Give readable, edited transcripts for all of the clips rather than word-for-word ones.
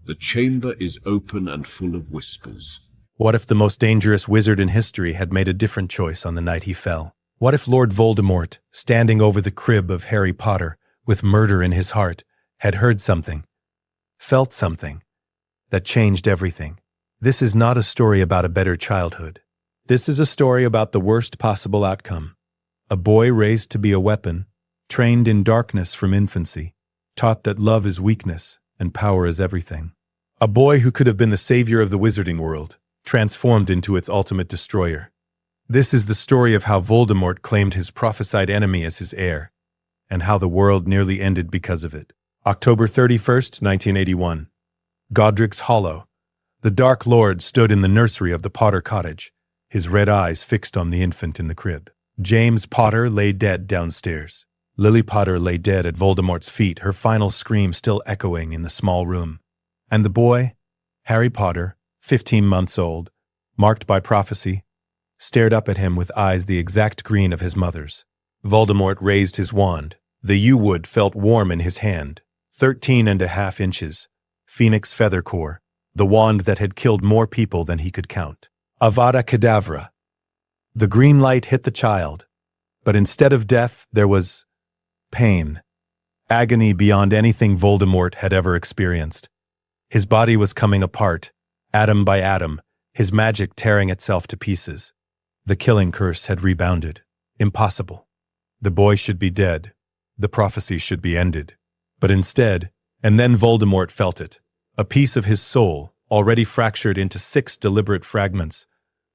The chamber is open and full of whispers. What if the most dangerous wizard in history had made a different choice on the night he fell? What if Lord Voldemort, standing over the crib of Harry Potter, with murder in his heart, had heard something, felt something, that changed everything? This is not a story about a better childhood. This is a story about the worst possible outcome. A boy raised to be a weapon, trained in darkness from infancy, taught that love is weakness and power is everything. A boy who could have been the savior of the wizarding world, transformed into its ultimate destroyer. This is the story of how Voldemort claimed his prophesied enemy as his heir, and how the world nearly ended because of it. October 31st, 1981. Godric's Hollow. The Dark Lord stood in the nursery of the Potter cottage, his red eyes fixed on the infant in the crib. James Potter lay dead downstairs. Lily Potter lay dead at Voldemort's feet, her final scream still echoing in the small room. And the boy, Harry Potter, 15 months old, marked by prophecy, stared up at him with eyes the exact green of his mother's. Voldemort raised his wand. The yew-wood felt warm in his hand. 13.5 inches. Phoenix feather core. The wand that had killed more people than he could count. Avada Kedavra. The green light hit the child. But instead of death, there was pain. Agony beyond anything Voldemort had ever experienced. His body was coming apart, atom by atom, his magic tearing itself to pieces. The killing curse had rebounded. Impossible. The boy should be dead. The prophecy should be ended. But instead, and then Voldemort felt it. A piece of his soul, already fractured into 6 deliberate fragments,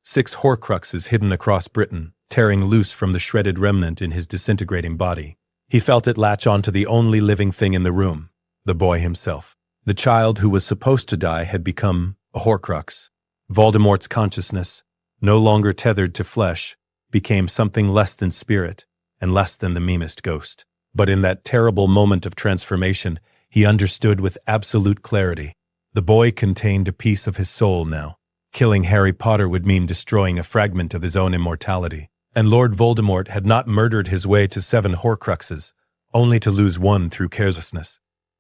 6 Horcruxes hidden across Britain, tearing loose from the shredded remnant in his disintegrating body. He felt it latch onto the only living thing in the room, the boy himself. The child who was supposed to die had become a Horcrux. Voldemort's consciousness, no longer tethered to flesh, became something less than spirit and less than the meanest ghost. But in that terrible moment of transformation, he understood with absolute clarity. The boy contained a piece of his soul now. Killing Harry Potter would mean destroying a fragment of his own immortality. And Lord Voldemort had not murdered his way to 7 Horcruxes, only to lose one through carelessness.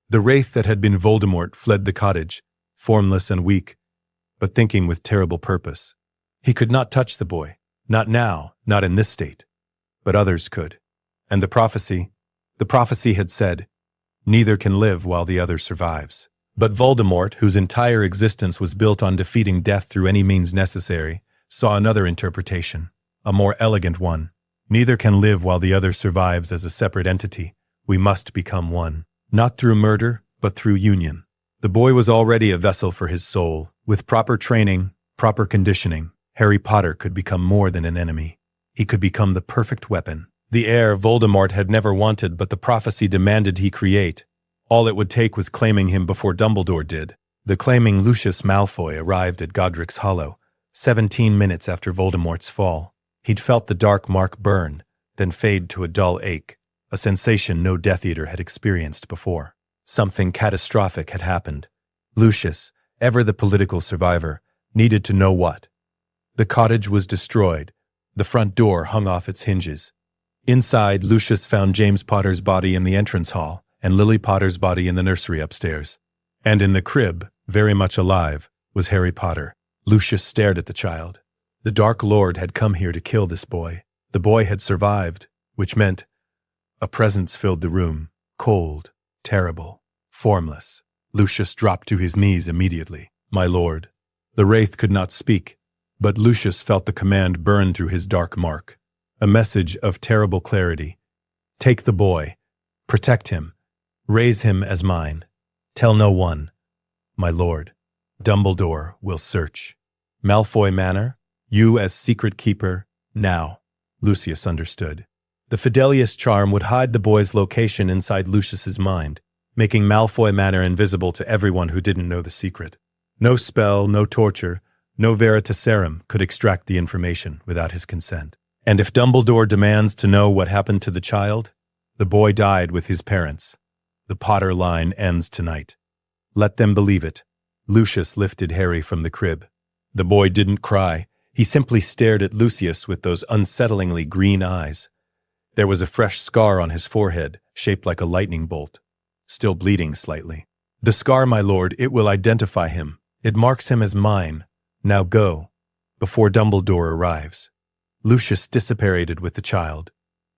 The wraith that had been Voldemort fled the cottage, formless and weak, but thinking with terrible purpose. He could not touch the boy, not now, not in this state. But others could. And the prophecy had said, neither can live while the other survives. But Voldemort, whose entire existence was built on defeating death through any means necessary, saw another interpretation, a more elegant one. Neither can live while the other survives as a separate entity. We must become one. Not through murder, but through union. The boy was already a vessel for his soul. With proper training, proper conditioning, Harry Potter could become more than an enemy. He could become the perfect weapon. The heir Voldemort had never wanted, but the prophecy demanded he create. All it would take was claiming him before Dumbledore did. The claiming Lucius Malfoy arrived at Godric's Hollow, 17 minutes after Voldemort's fall. He'd felt the dark mark burn, then fade to a dull ache, a sensation no Death Eater had experienced before. Something catastrophic had happened. Lucius, ever the political survivor, needed to know what. The cottage was destroyed. The front door hung off its hinges. Inside, Lucius found James Potter's body in the entrance hall and Lily Potter's body in the nursery upstairs. And in the crib, very much alive, was Harry Potter. Lucius stared at the child. The Dark Lord had come here to kill this boy. The boy had survived, which meant a presence filled the room, cold, terrible, formless. Lucius dropped to his knees immediately. My lord. The wraith could not speak, but Lucius felt the command burn through his dark mark. A message of terrible clarity. Take the boy. Protect him. Raise him as mine. Tell no one. My lord. Dumbledore will search. Malfoy Manor, you as secret keeper, now. Lucius understood. The Fidelius charm would hide the boy's location inside Lucius's mind, making Malfoy Manor invisible to everyone who didn't know the secret. No spell, no torture, no Veritaserum could extract the information without his consent. And if Dumbledore demands to know what happened to the child, the boy died with his parents. The Potter line ends tonight. Let them believe it. Lucius lifted Harry from the crib. The boy didn't cry. He simply stared at Lucius with those unsettlingly green eyes. There was a fresh scar on his forehead, shaped like a lightning bolt, still bleeding slightly. "The scar, my lord, it will identify him. It marks him as mine. Now go, before Dumbledore arrives." Lucius disapparated with the child.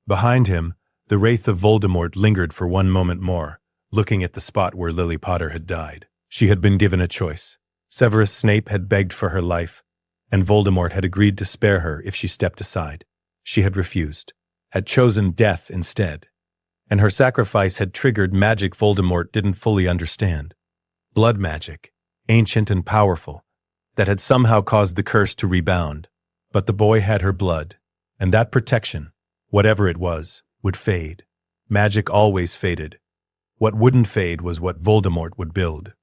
Behind him, the wraith of Voldemort lingered for one moment more, looking at the spot where Lily Potter had died. She had been given a choice. Severus Snape had begged for her life, and Voldemort had agreed to spare her if she stepped aside. She had refused, had chosen death instead, and her sacrifice had triggered magic Voldemort didn't fully understand. Blood magic, ancient and powerful, that had somehow caused the curse to rebound. But the boy had her blood, and that protection, whatever it was, would fade. Magic always faded. What wouldn't fade was what Voldemort would build.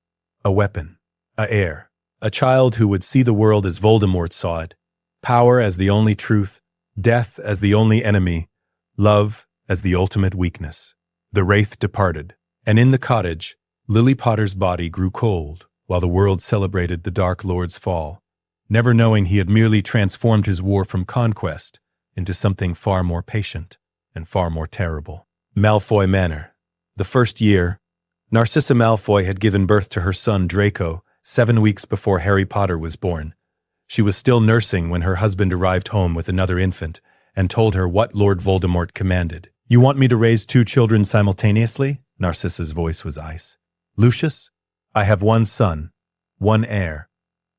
A weapon, a heir, a child who would see the world as Voldemort saw it, power as the only truth, death as the only enemy, love as the ultimate weakness. The wraith departed, and in the cottage, Lily Potter's body grew cold while the world celebrated the Dark Lord's fall, never knowing he had merely transformed his war from conquest into something far more patient and far more terrible. Malfoy Manor. The first year, Narcissa Malfoy had given birth to her son Draco 7 weeks before Harry Potter was born. She was still nursing when her husband arrived home with another infant and told her what Lord Voldemort commanded. "You want me to raise 2 children simultaneously?" Narcissa's voice was ice. "Lucius, I have 1 son, 1 heir,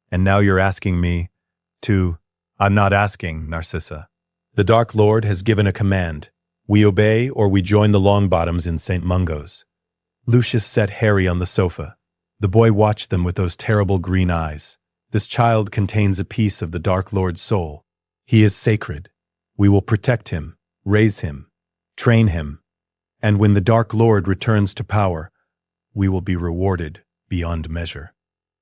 and now you're asking me to—" "I'm not asking, Narcissa. The Dark Lord has given a command. We obey or we join the Longbottoms in St. Mungo's." Lucius set Harry on the sofa. The boy watched them with those terrible green eyes. "This child contains a piece of the Dark Lord's soul. He is sacred. We will protect him, raise him, train him, and when the Dark Lord returns to power, we will be rewarded beyond measure.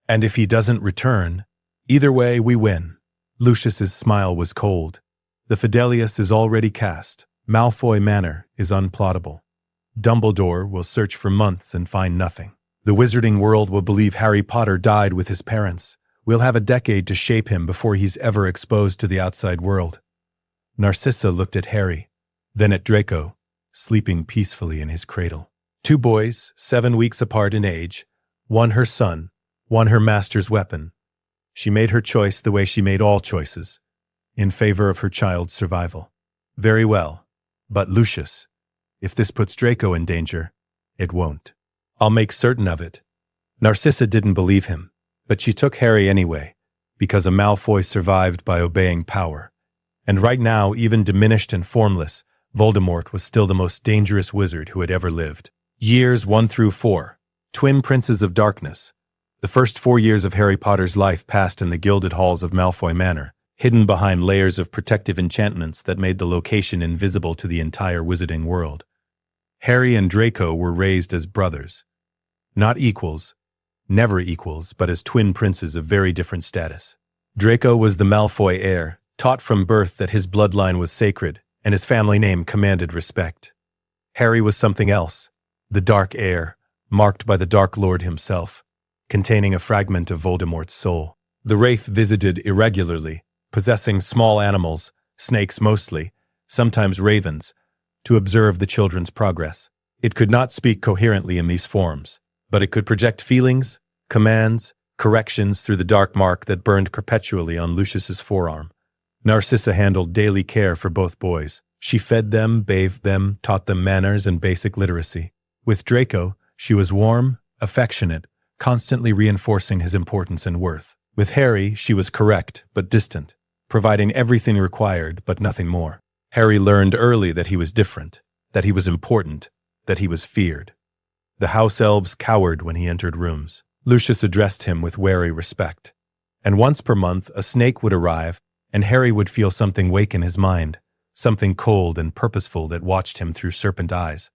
And if he doesn't return, either way we win." Lucius's smile was cold. "The Fidelius is already cast. Malfoy Manor is unplottable. Dumbledore will search for months and find nothing. The wizarding world will believe Harry Potter died with his parents. We'll have a decade to shape him before he's ever exposed to the outside world." Narcissa looked at Harry, then at Draco, sleeping peacefully in his cradle. 2 boys, 7 weeks apart in age, one her son, one her master's weapon. She made her choice the way she made all choices, in favor of her child's survival. "Very well, but Lucius, if this puts Draco in danger, it won't. I'll make certain of it." Narcissa didn't believe him, but she took Harry anyway, because a Malfoy survived by obeying power. And right now, even diminished and formless, Voldemort was still the most dangerous wizard who had ever lived. Years 1 through 4. Twin Princes of Darkness. The first 4 years of Harry Potter's life passed in the gilded halls of Malfoy Manor, hidden behind layers of protective enchantments that made the location invisible to the entire wizarding world. Harry and Draco were raised as brothers. Not equals, never equals, but as twin princes of very different status. Draco was the Malfoy heir, taught from birth that his bloodline was sacred, and his family name commanded respect. Harry was something else, the Dark Heir, marked by the Dark Lord himself, containing a fragment of Voldemort's soul. The Wraith visited irregularly, possessing small animals, snakes mostly, sometimes ravens, to observe the children's progress. It could not speak coherently in these forms, but it could project feelings, commands, corrections through the dark mark that burned perpetually on Lucius's forearm. Narcissa handled daily care for both boys. She fed them, bathed them, taught them manners and basic literacy. With Draco, she was warm, affectionate, constantly reinforcing his importance and worth. With Harry, she was correct, but distant, providing everything required, but nothing more. Harry learned early that he was different, that he was important, that he was feared. The house elves cowered when he entered rooms. Lucius addressed him with wary respect. And once per month, a snake would arrive, and Harry would feel something wake in his mind, something cold and purposeful that watched him through serpent eyes.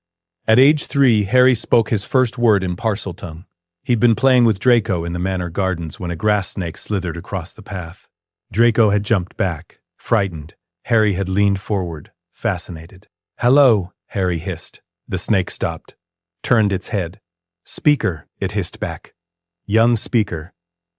At age 3, Harry spoke his first word in Parseltongue. He'd been playing with Draco in the manor gardens when a grass snake slithered across the path. Draco had jumped back, frightened. Harry had leaned forward, fascinated. "Hello," Harry hissed. The snake stopped, turned its head. "Speaker," it hissed back. "Young speaker,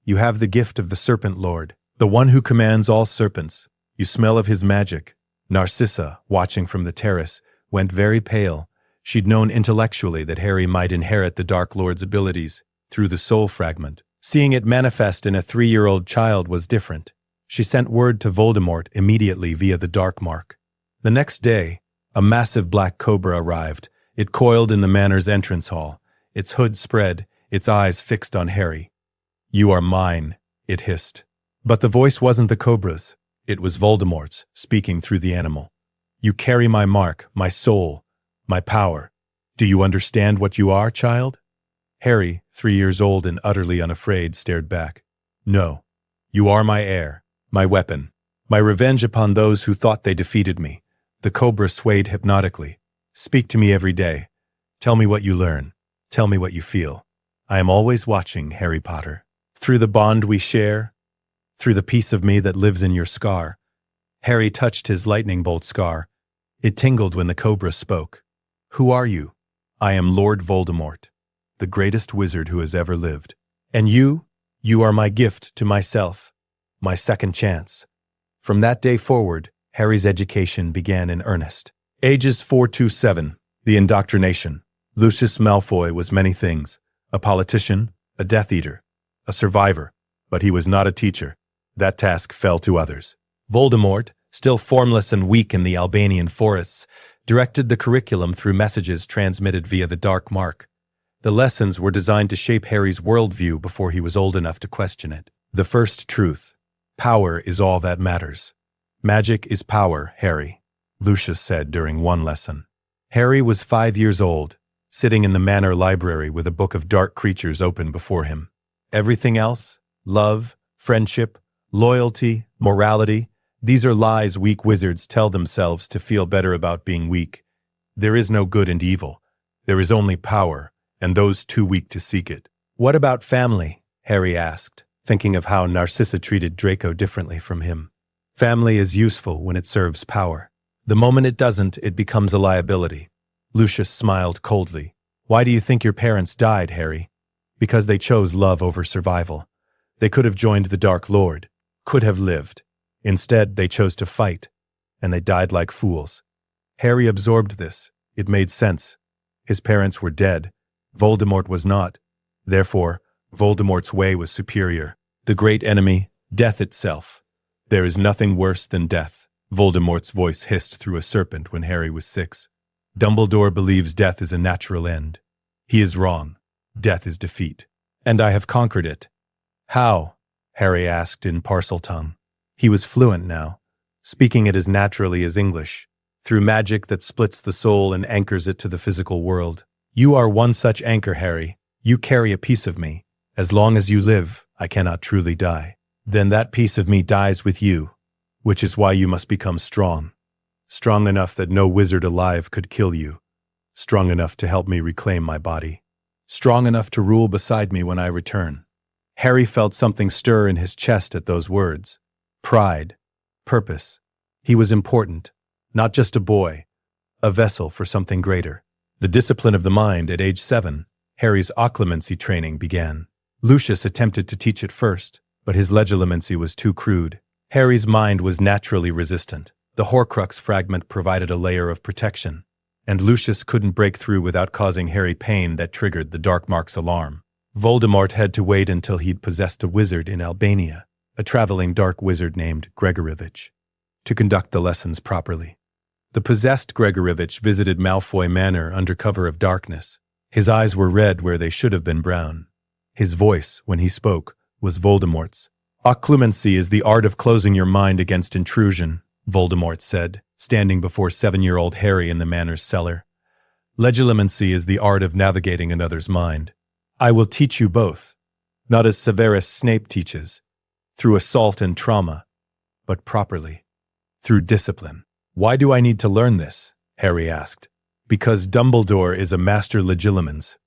you have the gift of the Serpent Lord, the one who commands all serpents. You smell of his magic." Narcissa, watching from the terrace, went very pale. She'd known intellectually that Harry might inherit the Dark Lord's abilities, through the soul fragment. Seeing it manifest in a 3-year-old child was different. She sent word to Voldemort immediately via the dark mark. The next day, a massive black cobra arrived. It coiled in the manor's entrance hall, its hood spread, its eyes fixed on Harry. "You are mine," it hissed. But the voice wasn't the cobra's. It was Voldemort's, speaking through the animal. "You carry my mark, my soul, my power. Do you understand what you are, child?" Harry, 3 years old and utterly unafraid, stared back. "No. You are my heir, my weapon, my revenge upon those who thought they defeated me." The cobra swayed hypnotically. "Speak to me every day. Tell me what you learn. Tell me what you feel. I am always watching, Harry Potter. Through the bond we share, through the piece of me that lives in your scar." Harry touched his lightning bolt scar. It tingled when the cobra spoke. "Who are you?" "I am Lord Voldemort, the greatest wizard who has ever lived. And you? You are my gift to myself, my second chance." From that day forward, Harry's education began in earnest. Ages 4 to 7, the indoctrination. Lucius Malfoy was many things: a politician, a Death Eater, a survivor, but he was not a teacher. That task fell to others. Voldemort, still formless and weak in the Albanian forests, directed the curriculum through messages transmitted via the dark mark. The lessons were designed to shape Harry's worldview before he was old enough to question it. The first truth: power is all that matters. "Magic is power, Harry," Lucius said during one lesson. Harry was 5 years old, sitting in the manor library with a book of dark creatures open before him. Everything else, love, friendship, loyalty, morality, these are lies weak wizards tell themselves to feel better about being weak. There is no good and evil. There is only power, and those too weak to seek it. "What about family?" Harry asked, thinking of how Narcissa treated Draco differently from him. "Family is useful when it serves power. The moment it doesn't, it becomes a liability." Lucius smiled coldly. "Why do you think your parents died, Harry?" "Because they chose love over survival. They could have joined the Dark Lord, could have lived. Instead, they chose to fight, and they died like fools." Harry absorbed this. It made sense. His parents were dead. Voldemort was not. Therefore, Voldemort's way was superior. The great enemy, death itself. "There is nothing worse than death," Voldemort's voice hissed through a serpent when Harry was 6. "Dumbledore believes death is a natural end. He is wrong. Death is defeat. And I have conquered it." "How?" Harry asked in Parseltongue. He was fluent now, speaking it as naturally as English. "Through magic that splits the soul and anchors it to the physical world. You are one such anchor, Harry. You carry a piece of me. As long as you live, I cannot truly die. Then that piece of me dies with you, which is why you must become strong. Strong enough that no wizard alive could kill you. Strong enough to help me reclaim my body. Strong enough to rule beside me when I return." Harry felt something stir in his chest at those words. Pride. Purpose. He was important. Not just a boy. A vessel for something greater. The discipline of the mind at age 7, Harry's occlumency training began. Lucius attempted to teach it first, but his legilimency was too crude. Harry's mind was naturally resistant. The Horcrux fragment provided a layer of protection, and Lucius couldn't break through without causing Harry pain that triggered the Dark Mark's alarm. Voldemort had to wait until he'd possessed a wizard in Albania, a traveling dark wizard named Gregorevich, to conduct the lessons properly. The possessed Gregorevich visited Malfoy Manor under cover of darkness. His eyes were red where they should have been brown. His voice, when he spoke, was Voldemort's. "Occlumency is the art of closing your mind against intrusion," Voldemort said, standing before 7-year-old Harry in the manor's cellar. "Legilimency is the art of navigating another's mind. I will teach you both, not as Severus Snape teaches, through assault and trauma, but properly, through discipline." "Why do I need to learn this?" Harry asked. "Because Dumbledore is a master legilimens.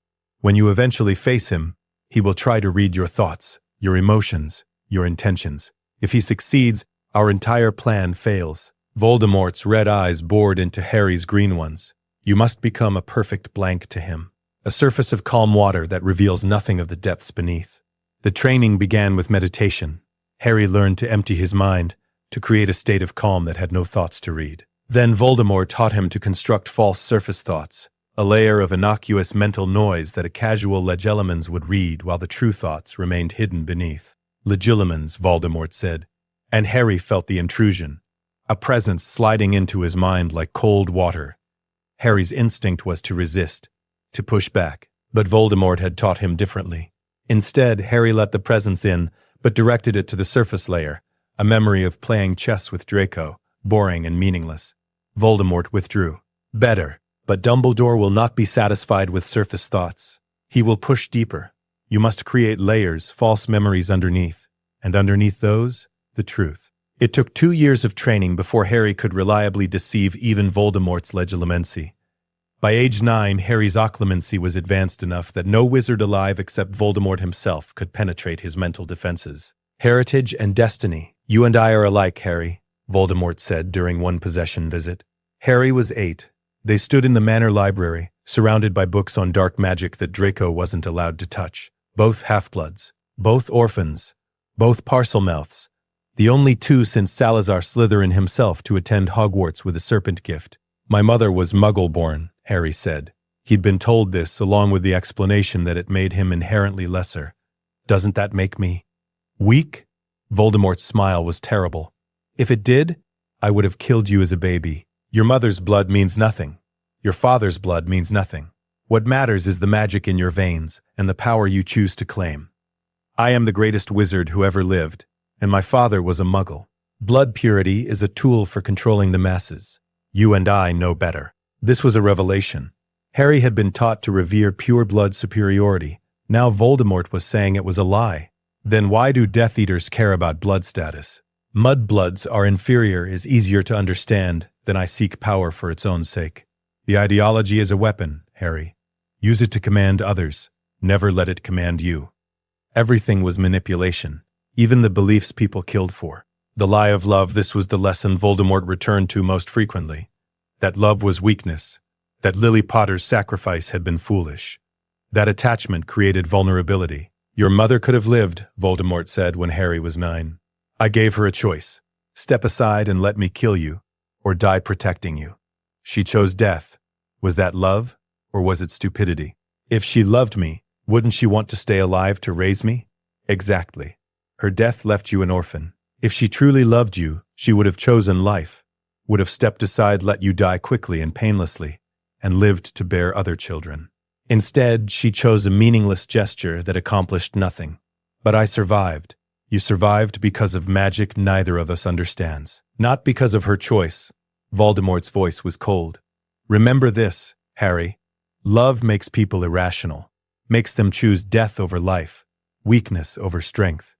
When you eventually face him, he will try to read your thoughts, your emotions, your intentions. If he succeeds, our entire plan fails." Voldemort's red eyes bored into Harry's green ones. "You must become a perfect blank to him, a surface of calm water that reveals nothing of the depths beneath." The training began with meditation. Harry learned to empty his mind, to create a state of calm that had no thoughts to read. Then Voldemort taught him to construct false surface thoughts, a layer of innocuous mental noise that a casual legilimens would read while the true thoughts remained hidden beneath. Legilimens, Voldemort said, and Harry felt the intrusion, a presence sliding into his mind like cold water. Harry's instinct was to resist, to push back, but Voldemort had taught him differently. Instead, Harry let the presence in, but directed it to the surface layer, a memory of playing chess with Draco, boring and meaningless. Voldemort withdrew. Better, but Dumbledore will not be satisfied with surface thoughts. He will push deeper. You must create layers, false memories underneath, and underneath those, the truth. It took 2 years of training before Harry could reliably deceive even Voldemort's legilimency. By age 9, Harry's occlumency was advanced enough that no wizard alive except Voldemort himself could penetrate his mental defenses. Heritage and destiny. You and I are alike, Harry, Voldemort said during one possession visit. Harry was 8. They stood in the manor library, surrounded by books on dark magic that Draco wasn't allowed to touch. Both half-bloods, both orphans, both Parselmouths, the only 2 since Salazar Slytherin himself to attend Hogwarts with a serpent gift. My mother was Muggle-born, Harry said. He'd been told this along with the explanation that it made him inherently lesser. Doesn't that make me weak? Voldemort's smile was terrible. If it did, I would have killed you as a baby. Your mother's blood means nothing. Your father's blood means nothing. What matters is the magic in your veins and the power you choose to claim. I am the greatest wizard who ever lived, and my father was a Muggle. Blood purity is a tool for controlling the masses. You and I know better. This was a revelation. Harry had been taught to revere pure blood superiority. Now Voldemort was saying it was a lie. Then why do Death Eaters care about blood status? Mudbloods are inferior is easier to understand than I seek power for its own sake. The ideology is a weapon, Harry. Use it to command others. Never let it command you. Everything was manipulation, even the beliefs people killed for. The lie of love, this was the lesson Voldemort returned to most frequently. That love was weakness. That Lily Potter's sacrifice had been foolish. That attachment created vulnerability. Your mother could have lived, Voldemort said when Harry was 9. I gave her a choice. Step aside and let me kill you, or die protecting you. She chose death. Was that love, or was it stupidity? If she loved me, wouldn't she want to stay alive to raise me? Exactly. Her death left you an orphan. If she truly loved you, she would have chosen life, would have stepped aside, let you die quickly and painlessly, and lived to bear other children. Instead, she chose a meaningless gesture that accomplished nothing. But I survived. You survived because of magic neither of us understands. Not because of her choice. Voldemort's voice was cold. Remember this, Harry. Love makes people irrational, makes them choose death over life, weakness over strength.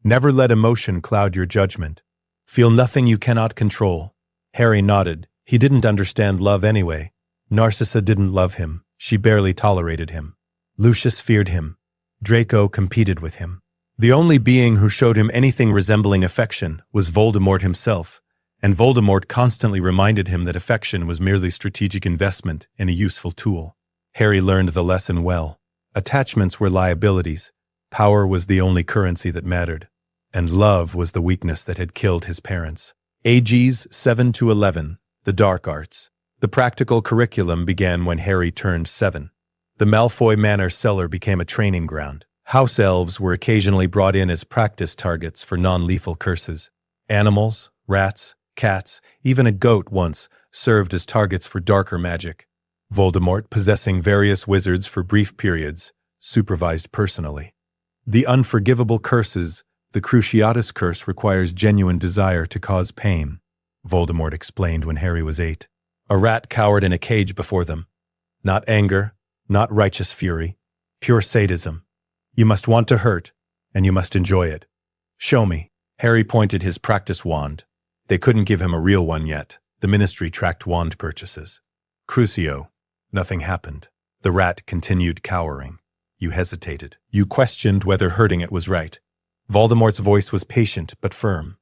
Never let emotion cloud your judgment. Feel nothing you cannot control. Harry nodded. He didn't understand love anyway. Narcissa didn't love him. She barely tolerated him. Lucius feared him. Draco competed with him. The only being who showed him anything resembling affection was Voldemort himself, and Voldemort constantly reminded him that affection was merely strategic investment in a useful tool. Harry learned the lesson well. Attachments were liabilities. Power was the only currency that mattered. And love was the weakness that had killed his parents. Ages 7 to 11, the dark arts. The practical curriculum began when Harry turned 7. The Malfoy Manor cellar became a training ground. House elves were occasionally brought in as practice targets for non-lethal curses. Animals, rats, cats, even a goat once served as targets for darker magic. Voldemort, possessing various wizards for brief periods, supervised personally. The unforgivable curses. The Cruciatus curse requires genuine desire to cause pain, Voldemort explained when Harry was 8. A rat cowered in a cage before them. Not anger, not righteous fury, pure sadism. You must want to hurt, and you must enjoy it. Show me. Harry pointed his practice wand. They couldn't give him a real one yet. The ministry tracked wand purchases. Crucio. Nothing happened. The rat continued cowering. You hesitated. You questioned whether hurting it was right. Voldemort's voice was patient but firm.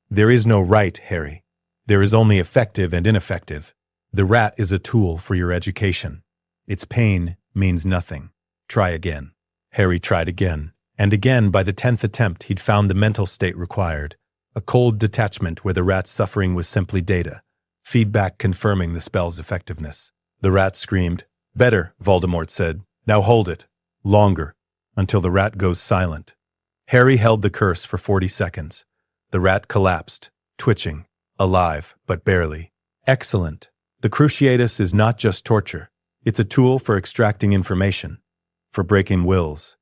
There is no right, Harry. There is only effective and ineffective. The rat is a tool for your education. Its pain means nothing. Try again. Harry tried again, and again. By the 10th attempt he'd found the mental state required. A cold detachment where the rat's suffering was simply data, feedback confirming the spell's effectiveness. The rat screamed, Better, Voldemort said. Now hold it. Longer. Until the rat goes silent. Harry held the curse for 40 seconds. The rat collapsed, twitching, alive, but barely. Excellent. The Cruciatus is not just torture. It's a tool for extracting information, for breaking wills,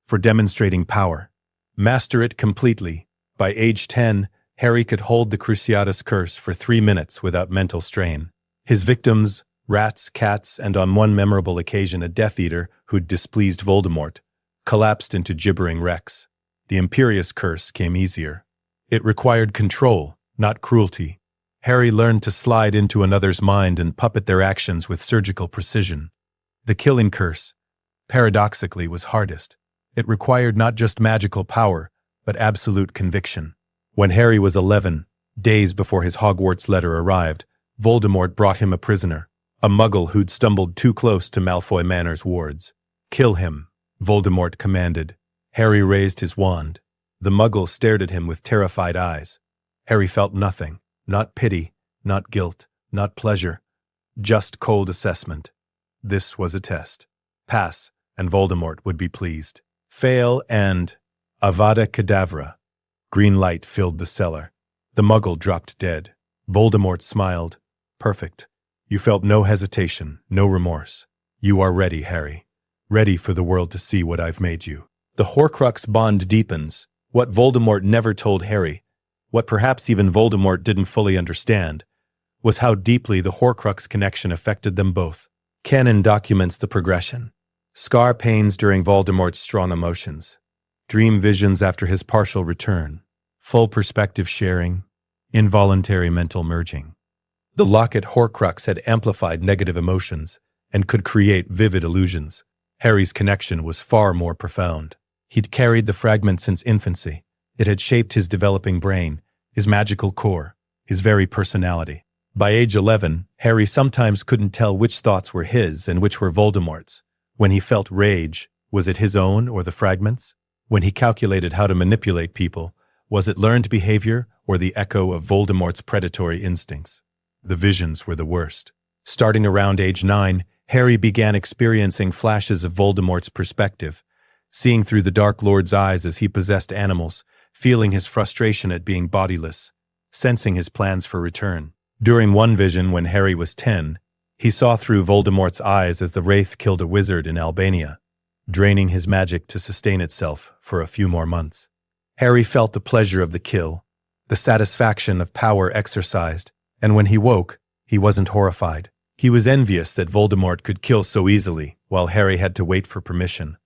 for demonstrating power. Master it completely. By age 10, Harry could hold the Cruciatus curse for 3 minutes without mental strain. His victims, rats, cats, and on one memorable occasion a Death Eater who'd displeased Voldemort, collapsed into gibbering wrecks. The Imperious Curse came easier. It required control, not cruelty. Harry learned to slide into another's mind and puppet their actions with surgical precision. The Killing Curse, paradoxically, was hardest. It required not just magical power, but absolute conviction. When Harry was 11, days before his Hogwarts letter arrived, Voldemort brought him a prisoner, a muggle who'd stumbled too close to Malfoy Manor's wards. "Kill him," Voldemort commanded. Harry raised his wand. The muggle stared at him with terrified eyes. Harry felt nothing, not pity, not guilt, not pleasure, just cold assessment. This was a test. Pass, and Voldemort would be pleased. Fail, and Avada Kedavra. Green light filled the cellar. The muggle dropped dead. Voldemort smiled. Perfect. You felt no hesitation, no remorse. You are ready, Harry. Ready for the world to see what I've made you. The Horcrux bond deepens. What Voldemort never told Harry, what perhaps even Voldemort didn't fully understand, was how deeply the Horcrux connection affected them both. Canon documents the progression. Scar pains during Voldemort's strong emotions. Dream visions after his partial return. Full perspective sharing. Involuntary mental merging. The locket Horcrux had amplified negative emotions and could create vivid illusions. Harry's connection was far more profound. He'd carried the fragment since infancy. It had shaped his developing brain, his magical core, his very personality. By age 11, Harry sometimes couldn't tell which thoughts were his and which were Voldemort's. When he felt rage, was it his own or the fragment's? When he calculated how to manipulate people, was it learned behavior or the echo of Voldemort's predatory instincts? The visions were the worst. Starting around age 9, Harry began experiencing flashes of Voldemort's perspective, seeing through the Dark Lord's eyes as he possessed animals, feeling his frustration at being bodiless, sensing his plans for return. During one vision when Harry was 10, he saw through Voldemort's eyes as the Wraith killed a wizard in Albania, draining his magic to sustain itself for a few more months. Harry felt the pleasure of the kill, the satisfaction of power exercised, and when he woke, he wasn't horrified. He was envious that Voldemort could kill so easily, while Harry had to wait for permission.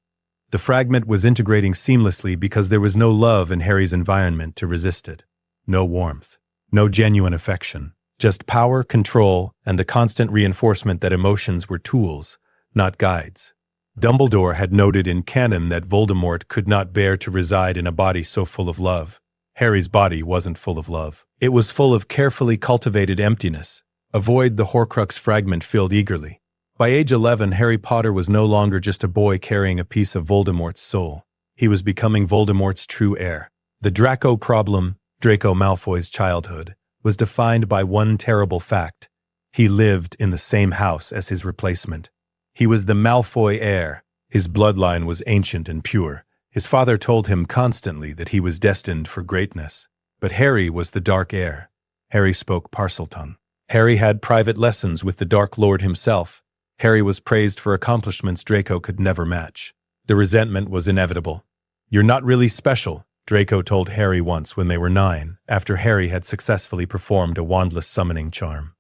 The fragment was integrating seamlessly because there was no love in Harry's environment to resist it. No warmth, no genuine affection, just power, control, and the constant reinforcement that emotions were tools, not guides. Dumbledore had noted in canon that Voldemort could not bear to reside in a body so full of love. Harry's body wasn't full of love. It was full of carefully cultivated emptiness, a void the Horcrux fragment filled eagerly. By age 11, Harry Potter was no longer just a boy carrying a piece of Voldemort's soul. He was becoming Voldemort's true heir. The Draco problem, Draco Malfoy's childhood, was defined by one terrible fact. He lived in the same house as his replacement. He was the Malfoy heir. His bloodline was ancient and pure. His father told him constantly that he was destined for greatness. But Harry was the Dark Heir. Harry spoke Parseltongue. Harry had private lessons with the Dark Lord himself. Harry was praised for accomplishments Draco could never match. The resentment was inevitable. "You're not really special," Draco told Harry once when they were 9, after Harry had successfully performed a wandless summoning charm.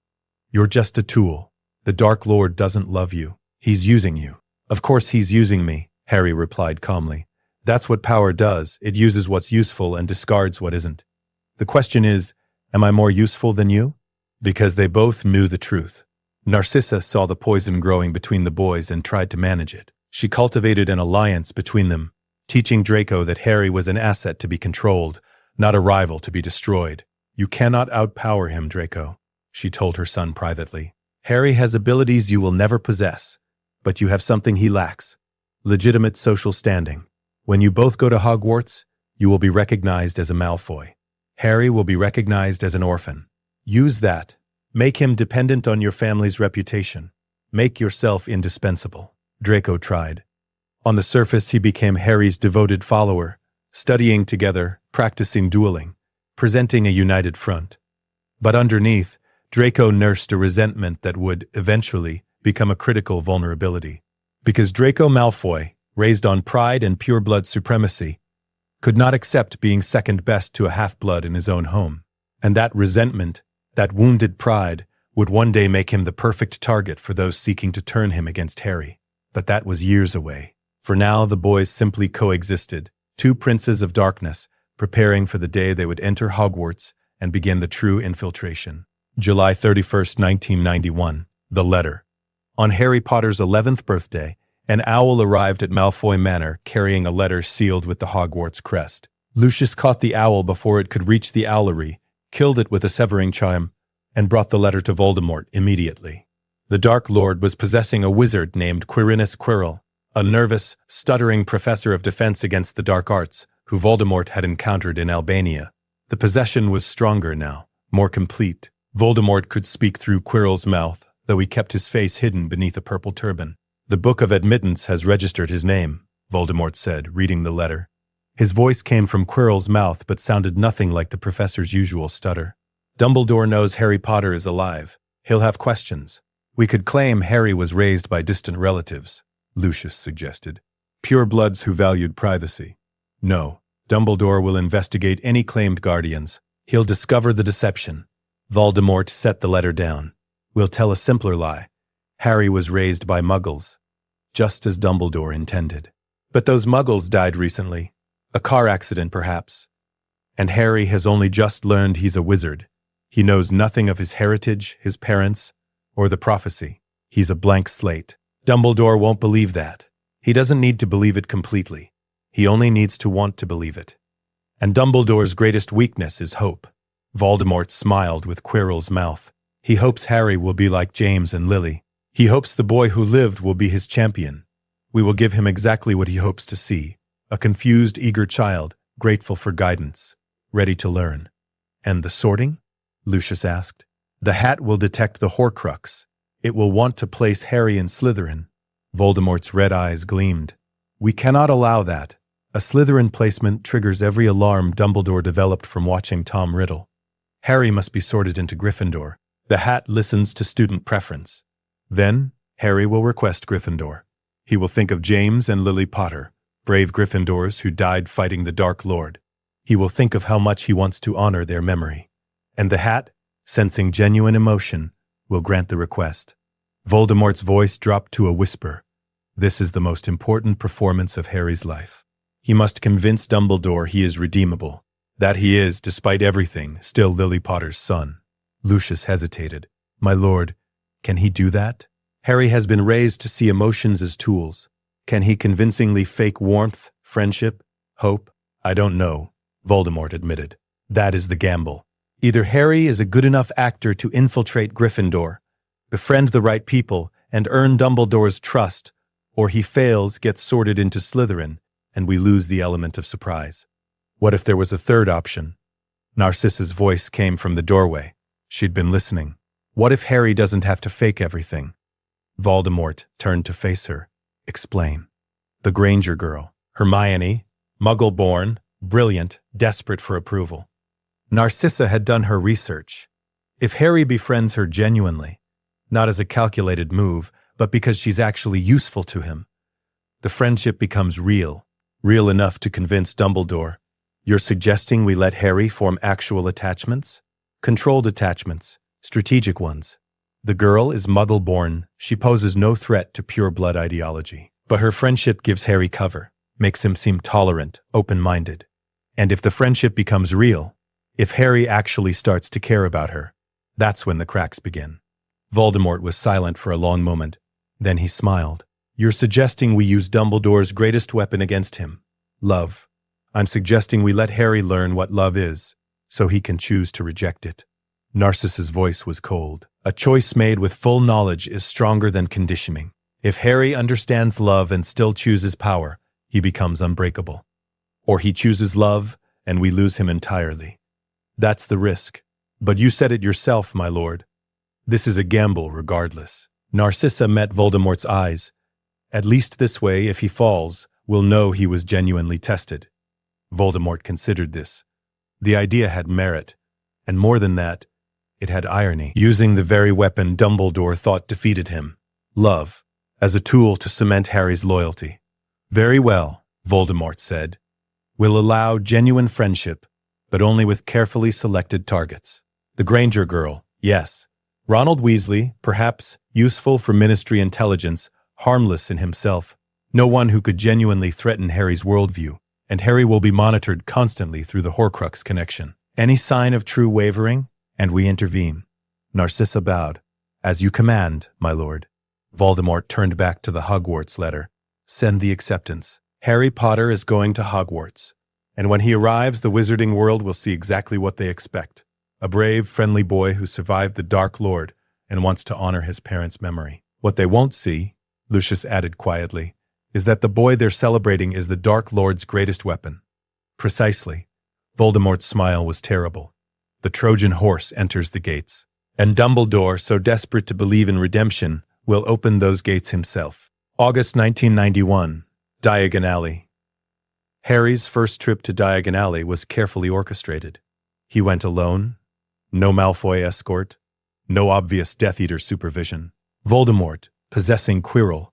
"You're just a tool. The Dark Lord doesn't love you. He's using you." "Of course he's using me," Harry replied calmly. "That's what power does. It uses what's useful and discards what isn't. The question is, am I more useful than you?" Because they both knew the truth. Narcissa saw the poison growing between the boys and tried to manage it. She cultivated an alliance between them, teaching Draco that Harry was an asset to be controlled, not a rival to be destroyed. "You cannot outpower him, Draco," she told her son privately. "Harry has abilities you will never possess, but you have something he lacks: legitimate social standing. When you both go to Hogwarts, you will be recognized as a Malfoy. Harry will be recognized as an orphan. Use that. Make him dependent on your family's reputation. Make yourself indispensable. Draco tried. On the surface, he became Harry's devoted follower, studying together, practicing dueling, presenting a united front. But underneath, Draco nursed a resentment that would, eventually, become a critical vulnerability. Because Draco Malfoy, raised on pride and pure-blood supremacy, could not accept being second best to a half-blood in his own home. And that resentment, that wounded pride, would one day make him the perfect target for those seeking to turn him against Harry. But that was years away. For now, the boys simply coexisted, two princes of darkness, preparing for the day they would enter Hogwarts and begin the true infiltration. July 31st, 1991. The letter. On Harry Potter's 11th birthday, an owl arrived at Malfoy Manor carrying a letter sealed with the Hogwarts crest. Lucius caught the owl before it could reach the owlery, killed it with a severing chime, and brought the letter to Voldemort immediately. The Dark Lord was possessing a wizard named Quirinus Quirrell, a nervous, stuttering professor of defense against the dark arts, who Voldemort had encountered in Albania. The possession was stronger now, more complete. Voldemort could speak through Quirrell's mouth, though he kept his face hidden beneath a purple turban. "The Book of Admittance has registered his name," Voldemort said, reading the letter. His voice came from Quirrell's mouth but sounded nothing like the professor's usual stutter. "Dumbledore knows Harry Potter is alive. He'll have questions. We could claim Harry was raised by distant relatives," Lucius suggested. "Purebloods who valued privacy. No, Dumbledore will investigate any claimed guardians. He'll discover the deception." Voldemort set the letter down. "We'll tell a simpler lie. Harry was raised by Muggles, just as Dumbledore intended. But those Muggles died recently. A car accident, perhaps. And Harry has only just learned he's a wizard. He knows nothing of his heritage, his parents, or the prophecy. He's a blank slate. Dumbledore won't believe that. He doesn't need to believe it completely. He only needs to want to believe it. And Dumbledore's greatest weakness is hope." Voldemort smiled with Quirrell's mouth. "He hopes Harry will be like James and Lily. He hopes the boy who lived will be his champion. We will give him exactly what he hopes to see. A confused, eager child, grateful for guidance, ready to learn." "And the sorting?" Lucius asked. "The hat will detect the Horcrux. It will want to place Harry in Slytherin." Voldemort's red eyes gleamed. "We cannot allow that. A Slytherin placement triggers every alarm Dumbledore developed from watching Tom Riddle. Harry must be sorted into Gryffindor. The hat listens to student preference. Then, Harry will request Gryffindor. He will think of James and Lily Potter, brave Gryffindors who died fighting the Dark Lord. He will think of how much he wants to honor their memory. And the hat, sensing genuine emotion, will grant the request." Voldemort's voice dropped to a whisper. "This is the most important performance of Harry's life. He must convince Dumbledore he is redeemable, that he is, despite everything, still Lily Potter's son." Lucius hesitated. "My lord, can he do that? Harry has been raised to see emotions as tools. Can he convincingly fake warmth, friendship, hope?" "I don't know," Voldemort admitted. "That is the gamble. Either Harry is a good enough actor to infiltrate Gryffindor, befriend the right people, and earn Dumbledore's trust, or he fails, gets sorted into Slytherin, and we lose the element of surprise." "What if there was a third option?" Narcissa's voice came from the doorway. She'd been listening. "What if Harry doesn't have to fake everything?" Voldemort turned to face her. "Explain." "The Granger girl. Hermione, Muggle-born, brilliant, desperate for approval. Narcissa had done her research. If Harry befriends her genuinely, not as a calculated move, but because she's actually useful to him, the friendship becomes real enough to convince Dumbledore. You're suggesting we let Harry form actual attachments? Controlled attachments, strategic ones. The girl is Muggle-born. She poses no threat to pure-blood ideology. But her friendship gives Harry cover, makes him seem tolerant, open-minded. And if the friendship becomes real, if Harry actually starts to care about her, that's when the cracks begin." Voldemort was silent for a long moment. Then he smiled. "You're suggesting we use Dumbledore's greatest weapon against him, love. I'm suggesting we let Harry learn what love is, so he can choose to reject it." Narcissa's voice was cold. "A choice made with full knowledge is stronger than conditioning. If Harry understands love and still chooses power, he becomes unbreakable. Or he chooses love, and we lose him entirely. That's the risk. But you said it yourself, my lord. This is a gamble regardless." Narcissa met Voldemort's eyes. At least this way, if he falls, we'll know he was genuinely tested. Voldemort considered this. The idea had merit, and more than that, it had irony, using the very weapon Dumbledore thought defeated him, love, as a tool to cement Harry's loyalty. Very well, Voldemort said. We'll allow genuine friendship, but only with carefully selected targets. The Granger girl, yes. Ronald Weasley, perhaps useful for Ministry intelligence, harmless in himself. No one who could genuinely threaten Harry's worldview, and Harry will be monitored constantly through the Horcrux connection. Any sign of true wavering, and we intervene. Narcissa bowed. As you command, my lord. Voldemort turned back to the Hogwarts letter. Send the acceptance. Harry Potter is going to Hogwarts. And when he arrives, the wizarding world will see exactly what they expect. A brave, friendly boy who survived the Dark Lord and wants to honor his parents' memory. What they won't see, Lucius added quietly, is that the boy they're celebrating is the Dark Lord's greatest weapon. Precisely. Voldemort's smile was terrible. The Trojan horse enters the gates. And Dumbledore, so desperate to believe in redemption, will open those gates himself. August 1991. Diagon Alley. Harry's first trip to Diagon Alley was carefully orchestrated. He went alone. No Malfoy escort. No obvious Death Eater supervision. Voldemort, possessing Quirrell,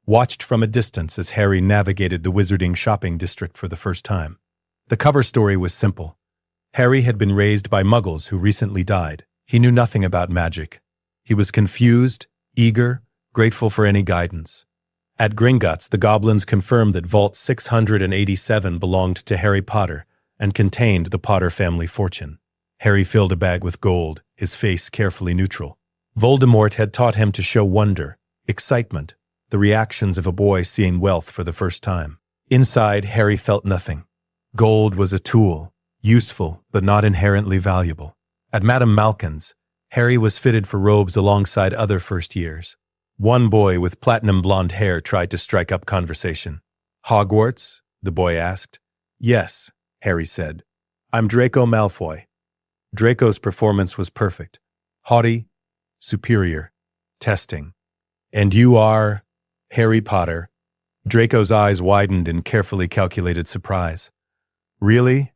watched from a distance as Harry navigated the wizarding shopping district for the first time. The cover story was simple. Harry had been raised by muggles who recently died. He knew nothing about magic. He was confused, eager, grateful for any guidance. At Gringotts, the goblins confirmed that Vault 687 belonged to Harry Potter and contained the Potter family fortune. Harry filled a bag with gold, his face carefully neutral. Voldemort had taught him to show wonder, excitement, the reactions of a boy seeing wealth for the first time. Inside, Harry felt nothing. Gold was a tool, useful but not inherently valuable. At Madame Malkin's, Harry was fitted for robes alongside other first years. One boy with platinum blonde hair tried to strike up conversation. Hogwarts? The boy asked. Yes, Harry said. I'm Draco Malfoy. Draco's performance was perfect. Haughty, superior, testing. And you are Harry Potter. Draco's eyes widened in carefully calculated surprise. Really?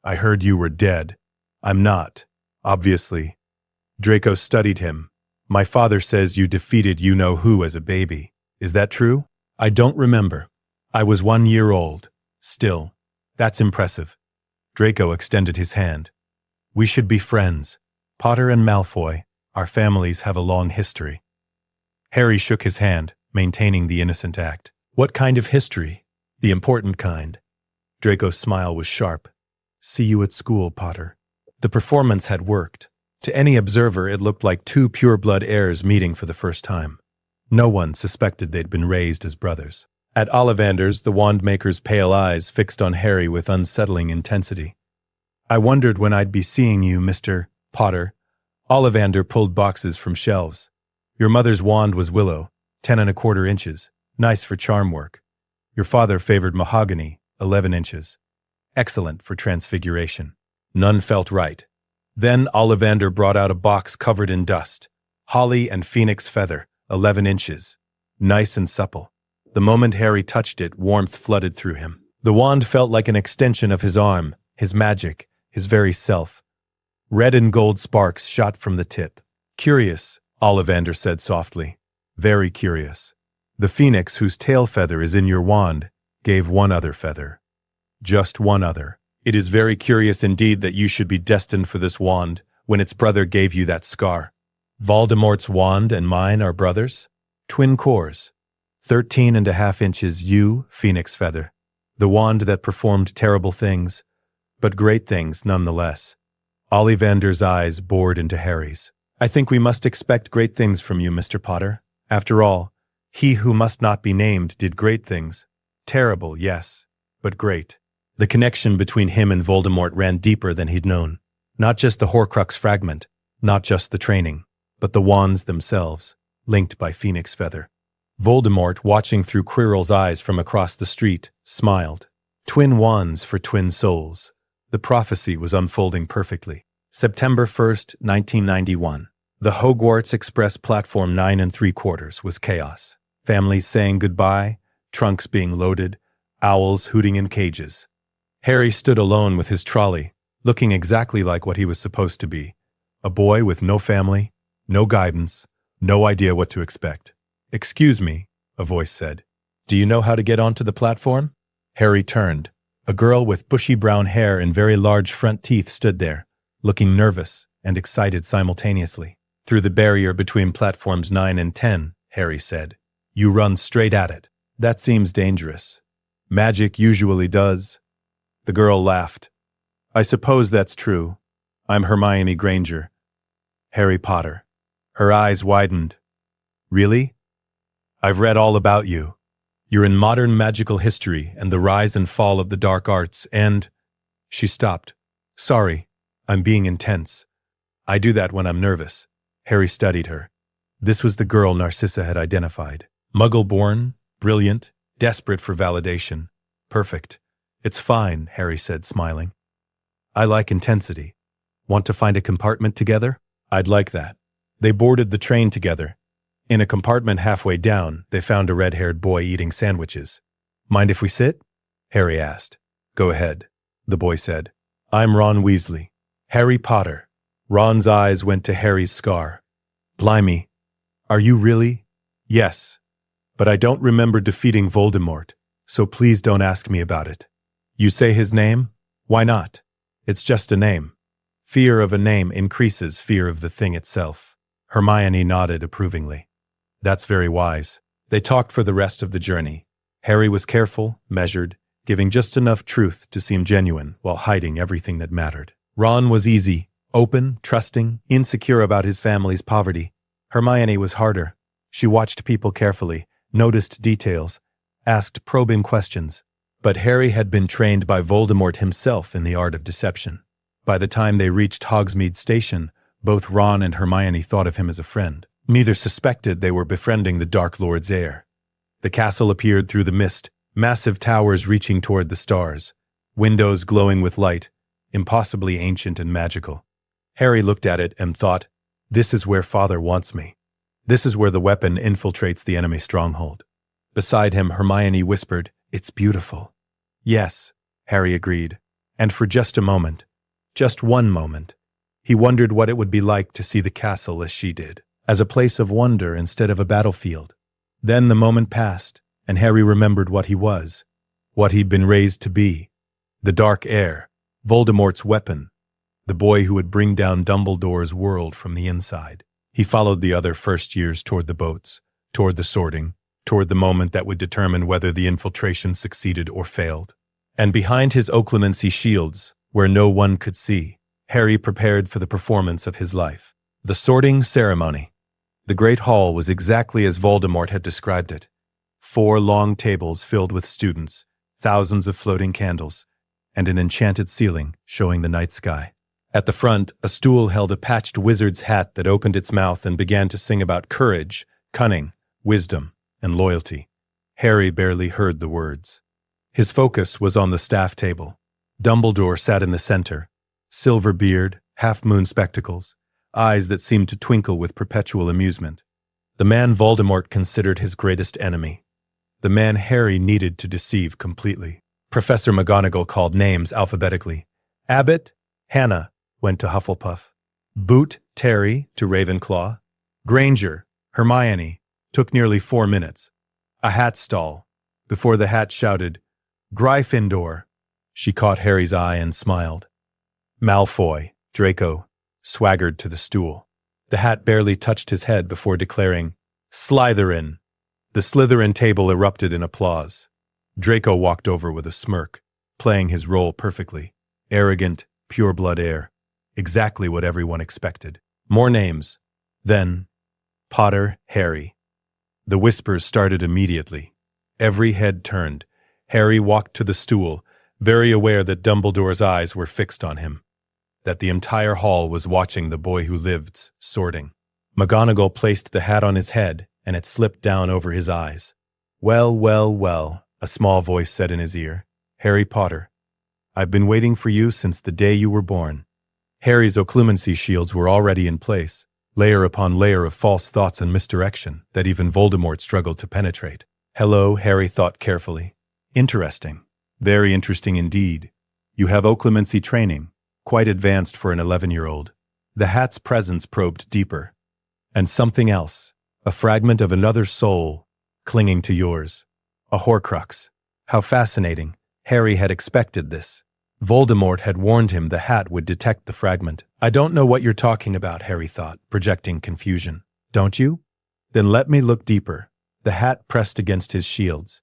I heard you were dead. I'm not, obviously. Draco studied him. My father says you defeated you-know-who as a baby. Is that true? I don't remember. I was 1 year old. Still, that's impressive. Draco extended his hand. We should be friends. Potter and Malfoy, our families have a long history. Harry shook his hand, maintaining the innocent act. What kind of history? The important kind. Draco's smile was sharp. See you at school, Potter. The performance had worked. To any observer, it looked like two pure-blood heirs meeting for the first time. No one suspected they'd been raised as brothers. At Ollivander's, the wand-maker's pale eyes fixed on Harry with unsettling intensity. I wondered when I'd be seeing you, Mr. Potter. Ollivander pulled boxes from shelves. Your mother's wand was willow, 10¼ inches, nice for charm work. Your father favored mahogany, 11 inches. Excellent for transfiguration. None felt right. Then Ollivander brought out a box covered in dust. Holly and phoenix feather, 11 inches. Nice and supple. The moment Harry touched it, warmth flooded through him. The wand felt like an extension of his arm, his magic, his very self. Red and gold sparks shot from the tip. Curious, Ollivander said softly. Very curious. The phoenix whose tail feather is in your wand gave one other feather. Just one other. It is very curious indeed that you should be destined for this wand when its brother gave you that scar. Voldemort's wand and mine are brothers? Twin cores. 13½ inches you, phoenix feather. The wand that performed terrible things, but great things nonetheless. Ollivander's eyes bored into Harry's. I think we must expect great things from you, Mr. Potter. After all, he who must not be named did great things. Terrible, yes, but great. The connection between him and Voldemort ran deeper than he'd known. Not just the Horcrux fragment, not just the training, but the wands themselves, linked by phoenix feather. Voldemort, watching through Quirrell's eyes from across the street, smiled. Twin wands for twin souls. The prophecy was unfolding perfectly. September 1st, 1991. The Hogwarts Express platform 9 3/4 was chaos. Families saying goodbye, trunks being loaded, owls hooting in cages. Harry stood alone with his trolley, looking exactly like what he was supposed to be. A boy with no family, no guidance, no idea what to expect. "Excuse me," a voice said. "Do you know how to get onto the platform?" Harry turned. A girl with bushy brown hair and very large front teeth stood there, looking nervous and excited simultaneously. "Through the barrier between platforms 9 and 10, Harry said. "You run straight at it." "That seems dangerous." "Magic usually does." The girl laughed. "I suppose that's true. I'm Hermione Granger." "Harry Potter." Her eyes widened. "Really? I've read all about you. You're in modern magical history and the rise and fall of the dark arts and—" She stopped. "Sorry, I'm being intense. I do that when I'm nervous." Harry studied her. This was the girl Narcissa had identified. Muggle-born, brilliant, desperate for validation. Perfect. "It's fine," Harry said, smiling. "I like intensity. Want to find a compartment together?" "I'd like that." They boarded the train together. In a compartment halfway down, they found a red-haired boy eating sandwiches. "Mind if we sit?" Harry asked. "Go ahead," the boy said. "I'm Ron Weasley." "Harry Potter." Ron's eyes went to Harry's scar. "Blimey. Are you really?" "Yes. But I don't remember defeating Voldemort, so please don't ask me about it." "You say his name? Why not? It's just a name." "Fear of a name increases fear of the thing itself." Hermione nodded approvingly. "That's very wise." They talked for the rest of the journey. Harry was careful, measured, giving just enough truth to seem genuine while hiding everything that mattered. Ron was easy, open, trusting, insecure about his family's poverty. Hermione was harder. She watched people carefully, noticed details, asked probing questions. But Harry had been trained by Voldemort himself in the art of deception. By the time they reached Hogsmeade Station, both Ron and Hermione thought of him as a friend. Neither suspected they were befriending the Dark Lord's heir. The castle appeared through the mist, massive towers reaching toward the stars, windows glowing with light, impossibly ancient and magical. Harry looked at it and thought, "This is where Father wants me. This is where the weapon infiltrates the enemy stronghold." Beside him, Hermione whispered, "It's beautiful." "Yes," Harry agreed. And for just a moment, just one moment, he wondered what it would be like to see the castle as she did, as a place of wonder instead of a battlefield. Then the moment passed, and Harry remembered what he was, what he'd been raised to be. The Dark Heir, Voldemort's weapon, the boy who would bring down Dumbledore's world from the inside. He followed the other first years toward the boats, toward the sorting, toward the moment that would determine whether the infiltration succeeded or failed. And behind his occlumency shields, where no one could see, Harry prepared for the performance of his life. The sorting ceremony. The Great Hall was exactly as Voldemort had described it. 4 long tables filled with students, thousands of floating candles, and an enchanted ceiling showing the night sky. At the front, a stool held a patched wizard's hat that opened its mouth and began to sing about courage, cunning, wisdom, and loyalty. Harry barely heard the words. His focus was on the staff table. Dumbledore sat in the center, silver beard, half-moon spectacles, eyes that seemed to twinkle with perpetual amusement. The man Voldemort considered his greatest enemy. The man Harry needed to deceive completely. Professor McGonagall called names alphabetically. Abbott, Hannah, went to Hufflepuff. Boot, Terry, to Ravenclaw. Granger, Hermione, took nearly 4 minutes. A hat stall. Before the hat shouted, Gryffindor. She caught Harry's eye and smiled. Malfoy, Draco, swaggered to the stool. The hat barely touched his head before declaring, Slytherin. The Slytherin table erupted in applause. Draco walked over with a smirk, playing his role perfectly. Arrogant, pure-blood heir. Exactly what everyone expected. More names. Then, Potter, Harry. The whispers started immediately. Every head turned. Harry walked to the stool, very aware that Dumbledore's eyes were fixed on him, that the entire hall was watching the boy who lived, sorting. McGonagall placed the hat on his head, and it slipped down over his eyes. Well, well, well, a small voice said in his ear. Harry Potter. I've been waiting for you since the day you were born. Harry's occlumency shields were already in place, layer upon layer of false thoughts and misdirection that even Voldemort struggled to penetrate. Hello, Harry thought carefully. Interesting. Very interesting indeed. You have occlumency training, quite advanced for an 11-year-old. The hat's presence probed deeper. And something else, a fragment of another soul, clinging to yours. A Horcrux. How fascinating. Harry had expected this. Voldemort had warned him the hat would detect the fragment. I don't know what you're talking about, Harry thought, projecting confusion. Don't you? Then let me look deeper. The hat pressed against his shields.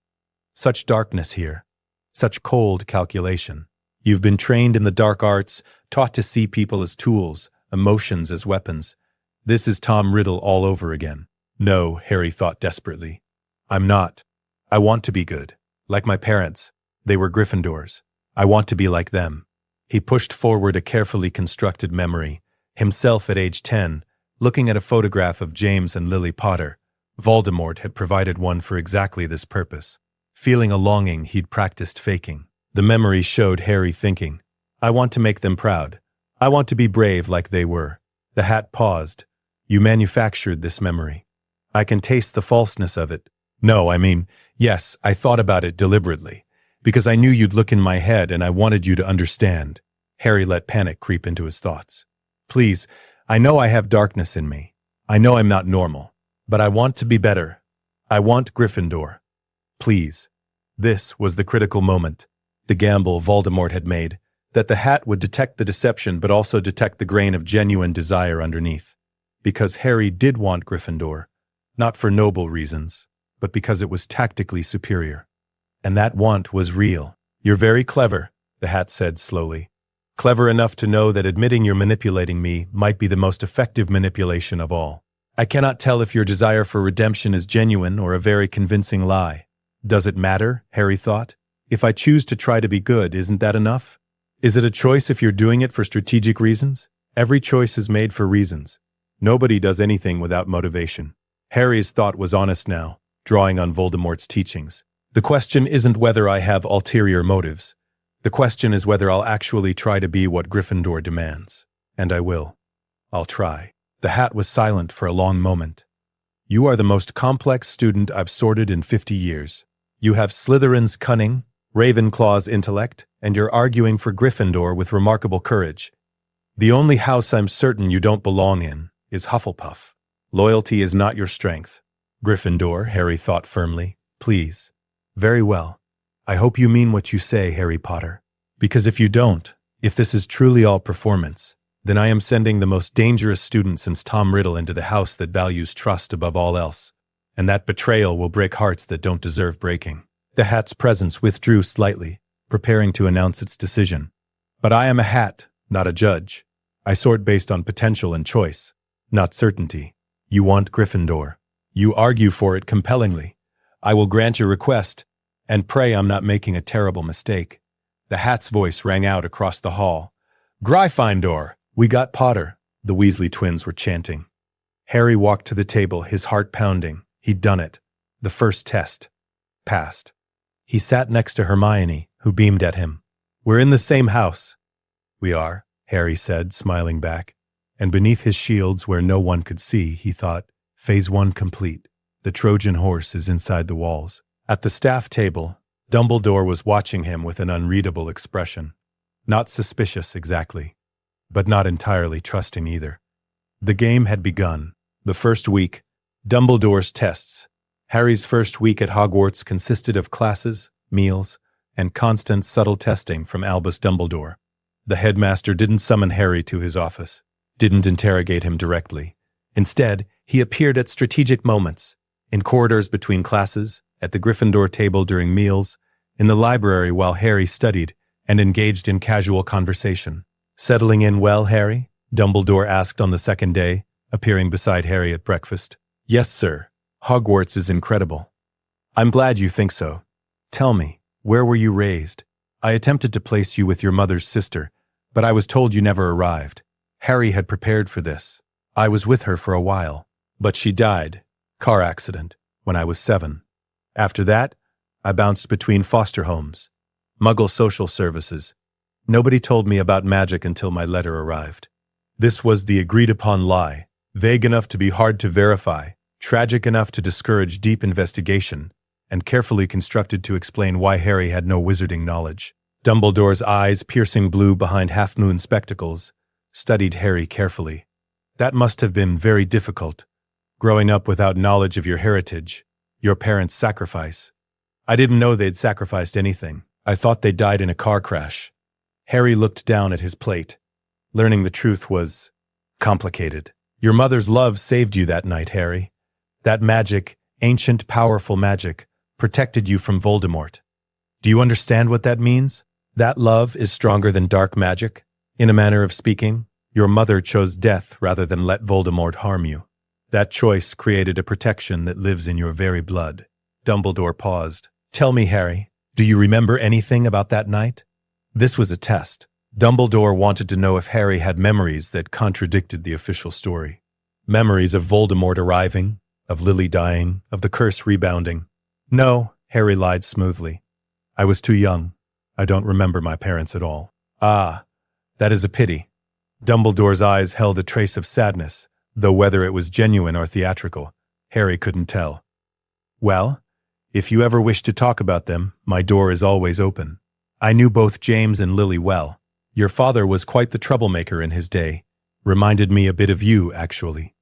Such darkness here. Such cold calculation. You've been trained in the dark arts, taught to see people as tools, emotions as weapons. This is Tom Riddle all over again. No, Harry thought desperately. I'm not. I want to be good. Like my parents. They were Gryffindors. I want to be like them. He pushed forward a carefully constructed memory, himself at age 10, looking at a photograph of James and Lily Potter. Voldemort had provided one for exactly this purpose. Feeling a longing he'd practiced faking. The memory showed Harry thinking, I want to make them proud. I want to be brave like they were. The hat paused. You manufactured this memory. I can taste the falseness of it. No, I mean, yes, I thought about it deliberately. Because I knew you'd look in my head and I wanted you to understand. Harry let panic creep into his thoughts. Please, I know I have darkness in me. I know I'm not normal. But I want to be better. I want Gryffindor. Please. This was the critical moment. The gamble Voldemort had made, that the hat would detect the deception but also detect the grain of genuine desire underneath. Because Harry did want Gryffindor, not for noble reasons, but because it was tactically superior. And that want was real. You're very clever, the hat said slowly. Clever enough to know that admitting you're manipulating me might be the most effective manipulation of all. I cannot tell if your desire for redemption is genuine or a very convincing lie. Does it matter? Harry thought. If I choose to try to be good, isn't that enough? Is it a choice if you're doing it for strategic reasons? Every choice is made for reasons. Nobody does anything without motivation. Harry's thought was honest now, drawing on Voldemort's teachings. The question isn't whether I have ulterior motives. The question is whether I'll actually try to be what Gryffindor demands. And I will. I'll try. The hat was silent for a long moment. You are the most complex student I've sorted in 50 years. You have Slytherin's cunning, Ravenclaw's intellect, and you're arguing for Gryffindor with remarkable courage. The only house I'm certain you don't belong in is Hufflepuff. Loyalty is not your strength. Gryffindor, Harry thought firmly. Please. Very well. I hope you mean what you say, Harry Potter. Because if you don't, if this is truly all performance, then I am sending the most dangerous student since Tom Riddle into the house that values trust above all else. And that betrayal will break hearts that don't deserve breaking. The hat's presence withdrew slightly, preparing to announce its decision. But I am a hat, not a judge. I sort based on potential and choice, not certainty. You want Gryffindor. You argue for it compellingly. I will grant your request, and pray I'm not making a terrible mistake. The hat's voice rang out across the hall. Gryffindor! We got Potter, the Weasley twins were chanting. Harry walked to the table, his heart pounding. He'd done it. The first test. Passed. He sat next to Hermione, who beamed at him. We're in the same house. We are, Harry said, smiling back. And beneath his shields, where no one could see, he thought, Phase 1 complete. The Trojan horse is inside the walls. At the staff table, Dumbledore was watching him with an unreadable expression. Not suspicious exactly, but not entirely trusting either. The game had begun. The first week, Dumbledore's tests. Harry's first week at Hogwarts consisted of classes, meals, and constant subtle testing from Albus Dumbledore. The headmaster didn't summon Harry to his office, didn't interrogate him directly. Instead, he appeared at strategic moments, in corridors between classes, at the Gryffindor table during meals, in the library while Harry studied and engaged in casual conversation. Settling in well, Harry? Dumbledore asked on the second day, appearing beside Harry at breakfast. Yes, sir. Hogwarts is incredible. I'm glad you think so. Tell me, where were you raised? I attempted to place you with your mother's sister, but I was told you never arrived. Harry had prepared for this. I was with her for a while, but she died. Car accident, when I was 7. After that, I bounced between foster homes, Muggle social services. Nobody told me about magic until my letter arrived. This was the agreed-upon lie, Vague enough to be hard to verify, tragic enough to discourage deep investigation, and carefully constructed to explain why Harry had no wizarding knowledge. Dumbledore's eyes, piercing blue behind half-moon spectacles, studied Harry carefully. That must have been very difficult, growing up without knowledge of your heritage, your parents' sacrifice. I didn't know they'd sacrificed anything. I thought they died in a car crash. Harry looked down at his plate. Learning the truth was complicated. Your mother's love saved you that night, Harry. That magic, ancient, powerful magic, protected you from Voldemort. Do you understand what that means? That love is stronger than dark magic. In a manner of speaking, your mother chose death rather than let Voldemort harm you. That choice created a protection that lives in your very blood. Dumbledore paused. Tell me, Harry, do you remember anything about that night? This was a test. Dumbledore wanted to know if Harry had memories that contradicted the official story. Memories of Voldemort arriving, of Lily dying, of the curse rebounding. No, Harry lied smoothly. I was too young. I don't remember my parents at all. Ah, that is a pity. Dumbledore's eyes held a trace of sadness, though whether it was genuine or theatrical, Harry couldn't tell. Well, if you ever wish to talk about them, my door is always open. I knew both James and Lily well. Your father was quite the troublemaker in his day. Reminded me a bit of you, actually.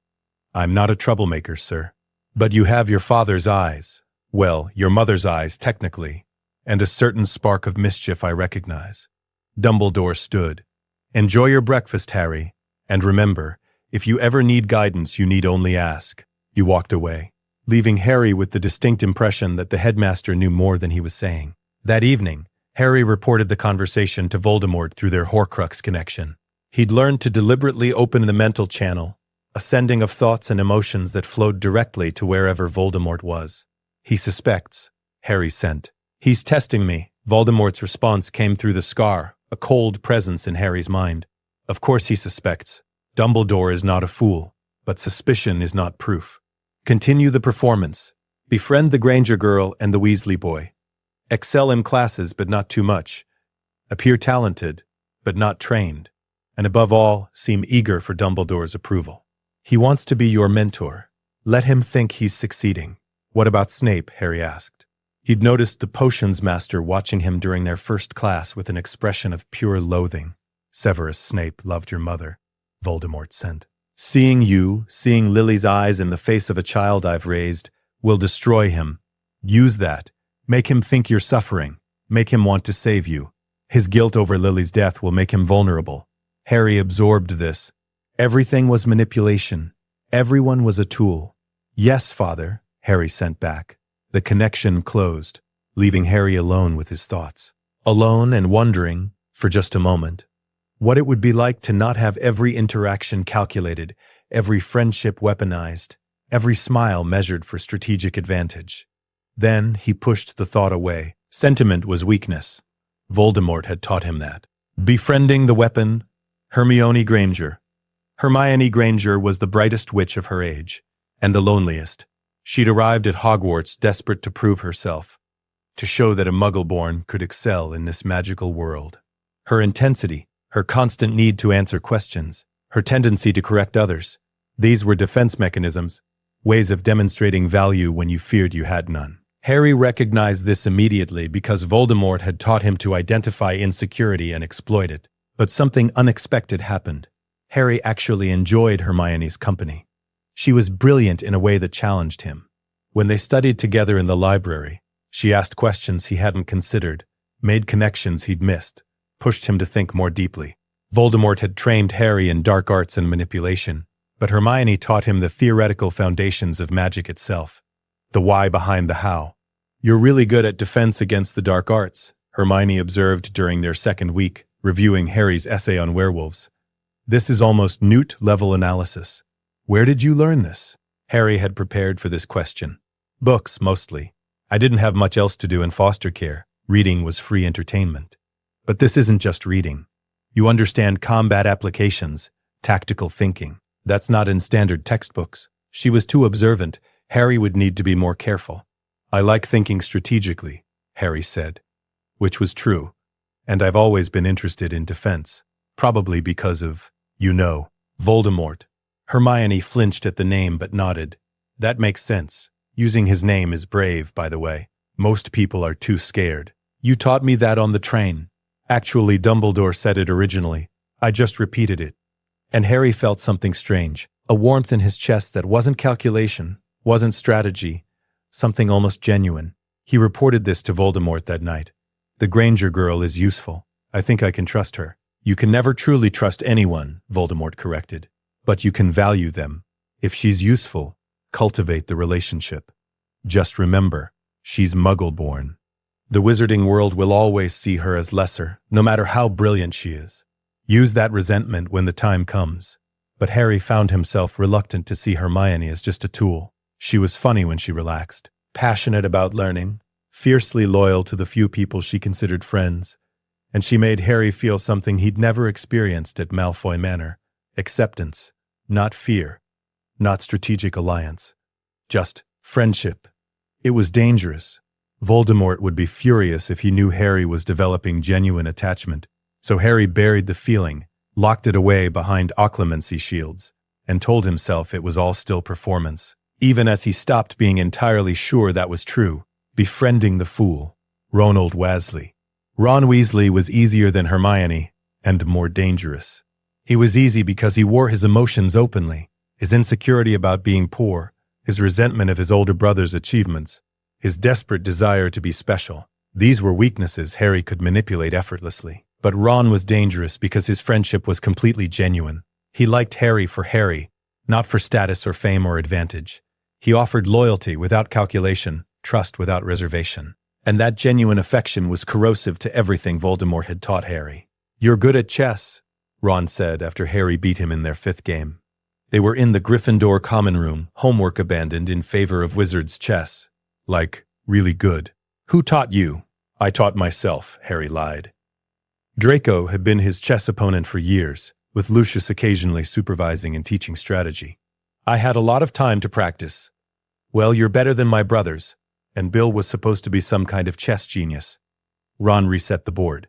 I'm not a troublemaker, sir. But you have your father's eyes. Well, your mother's eyes, technically. And a certain spark of mischief I recognize. Dumbledore stood. Enjoy your breakfast, Harry. And remember, if you ever need guidance, you need only ask. You walked away, leaving Harry with the distinct impression that the headmaster knew more than he was saying. That evening, Harry reported the conversation to Voldemort through their Horcrux connection. He'd learned to deliberately open the mental channel, a sending of thoughts and emotions that flowed directly to wherever Voldemort was. He suspects, Harry sent. He's testing me. Voldemort's response came through the scar, a cold presence in Harry's mind. Of course he suspects. Dumbledore is not a fool, but suspicion is not proof. Continue the performance. Befriend the Granger girl and the Weasley boy. Excel in classes, but not too much. Appear talented, but not trained. And above all, seem eager for Dumbledore's approval. He wants to be your mentor. Let him think he's succeeding. What about Snape? Harry asked. He'd noticed the potions master watching him during their first class with an expression of pure loathing. Severus Snape loved your mother, Voldemort sent. Seeing you, seeing Lily's eyes in the face of a child I've raised, will destroy him. Use that. Make him think you're suffering. Make him want to save you. His guilt over Lily's death will make him vulnerable. Harry absorbed this. Everything was manipulation. Everyone was a tool. Yes, Father, Harry sent back. The connection closed, leaving Harry alone with his thoughts. Alone and wondering, for just a moment, what it would be like to not have every interaction calculated, every friendship weaponized, every smile measured for strategic advantage. Then he pushed the thought away. Sentiment was weakness. Voldemort had taught him that. Befriending the weapon, Hermione Granger. Hermione Granger was the brightest witch of her age, and the loneliest. She'd arrived at Hogwarts desperate to prove herself, to show that a Muggle-born could excel in this magical world. Her intensity, her constant need to answer questions, her tendency to correct others, these were defense mechanisms, ways of demonstrating value when you feared you had none. Harry recognized this immediately because Voldemort had taught him to identify insecurity and exploit it. But something unexpected happened. Harry actually enjoyed Hermione's company. She was brilliant in a way that challenged him. When they studied together in the library, she asked questions he hadn't considered, made connections he'd missed, pushed him to think more deeply. Voldemort had trained Harry in dark arts and manipulation, but Hermione taught him the theoretical foundations of magic itself. The why behind the how. You're really good at defense against the dark arts, Hermione observed during their second week, reviewing Harry's essay on werewolves. This is almost Newt-level analysis. Where did you learn this? Harry had prepared for this question. Books, mostly. I didn't have much else to do in foster care. Reading was free entertainment. But this isn't just reading. You understand combat applications, tactical thinking. That's not in standard textbooks. She was too observant. Harry would need to be more careful. I like thinking strategically, Harry said. Which was true. And I've always been interested in defense. Probably because of, Voldemort. Hermione flinched at the name but nodded. That makes sense. Using his name is brave, by the way. Most people are too scared. You taught me that on the train. Actually, Dumbledore said it originally. I just repeated it. And Harry felt something strange, a warmth in his chest that wasn't calculation, wasn't strategy, something almost genuine. He reported this to Voldemort that night. The Granger girl is useful. I think I can trust her. You can never truly trust anyone, Voldemort corrected. But you can value them. If she's useful, cultivate the relationship. Just remember, she's Muggle-born. The wizarding world will always see her as lesser, no matter how brilliant she is. Use that resentment when the time comes. But Harry found himself reluctant to see Hermione as just a tool. She was funny when she relaxed, passionate about learning, fiercely loyal to the few people she considered friends, and she made Harry feel something he'd never experienced at Malfoy Manor. Acceptance, not fear, not strategic alliance, just friendship. It was dangerous. Voldemort would be furious if he knew Harry was developing genuine attachment, so Harry buried the feeling, locked it away behind occlumency shields, and told himself it was all still performance, even as he stopped being entirely sure that was true. Befriending the fool, Ronald Weasley. Ron Weasley was easier than Hermione, and more dangerous. He was easy because he wore his emotions openly, his insecurity about being poor, his resentment of his older brother's achievements, his desperate desire to be special. These were weaknesses Harry could manipulate effortlessly. But Ron was dangerous because his friendship was completely genuine. He liked Harry for Harry, not for status or fame or advantage. He offered loyalty without calculation, trust without reservation. And that genuine affection was corrosive to everything Voldemort had taught Harry. "You're good at chess," Ron said after Harry beat him in their 5th game. They were in the Gryffindor common room, homework abandoned in favor of wizards' chess. Like, really good. "Who taught you?" "I taught myself," Harry lied. Draco had been his chess opponent for years, with Lucius occasionally supervising and teaching strategy. "I had a lot of time to practice." "Well, you're better than my brothers." And Bill was supposed to be some kind of chess genius. Ron reset the board.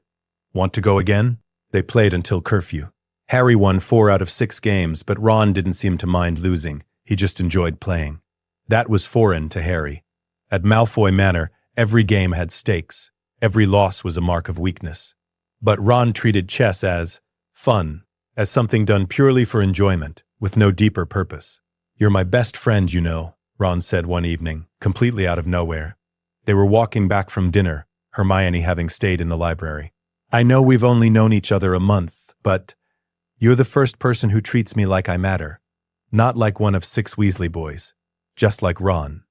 "Want to go again?" They played until curfew. Harry won 4 out of 6 games, but Ron didn't seem to mind losing. He just enjoyed playing. That was foreign to Harry. At Malfoy Manor, every game had stakes. Every loss was a mark of weakness. But Ron treated chess as fun, as something done purely for enjoyment, with no deeper purpose. "You're my best friend, you know," Ron said one evening, completely out of nowhere. They were walking back from dinner, Hermione having stayed in the library. "I know we've only known each other a month, but you're the first person who treats me like I matter. Not like one of 6 Weasley boys. Just like Ron."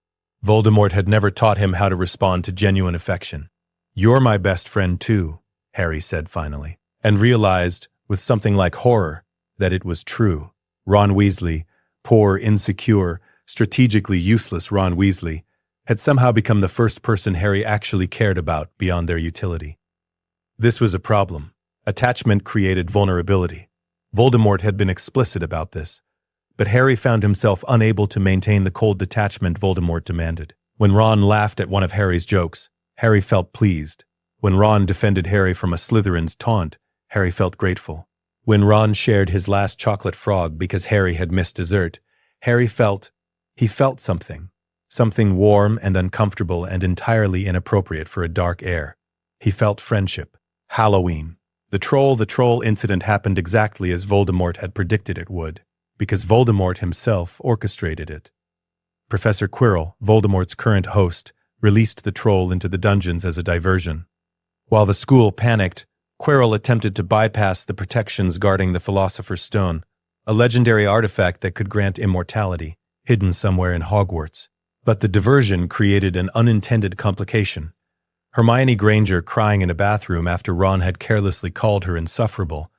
Voldemort had never taught him how to respond to genuine affection. "You're my best friend too," Harry said finally, and realized, with something like horror, that it was true. Ron Weasley, poor, insecure, strategically useless Ron Weasley, had somehow become the first person Harry actually cared about beyond their utility. This was a problem. Attachment created vulnerability. Voldemort had been explicit about this, but Harry found himself unable to maintain the cold detachment Voldemort demanded. When Ron laughed at one of Harry's jokes, Harry felt pleased. When Ron defended Harry from a Slytherin's taunt, Harry felt grateful. When Ron shared his last chocolate frog because Harry had missed dessert, Harry felt something warm and uncomfortable and entirely inappropriate for a dark air. He felt friendship. Halloween. The troll incident happened exactly as Voldemort had predicted it would, because Voldemort himself orchestrated it. Professor Quirrell, Voldemort's current host, released the troll into the dungeons as a diversion. While the school panicked, Quirrell attempted to bypass the protections guarding the Philosopher's Stone, a legendary artifact that could grant immortality, hidden somewhere in Hogwarts. But the diversion created an unintended complication. Hermione Granger, crying in a bathroom after Ron had carelessly called her insufferable,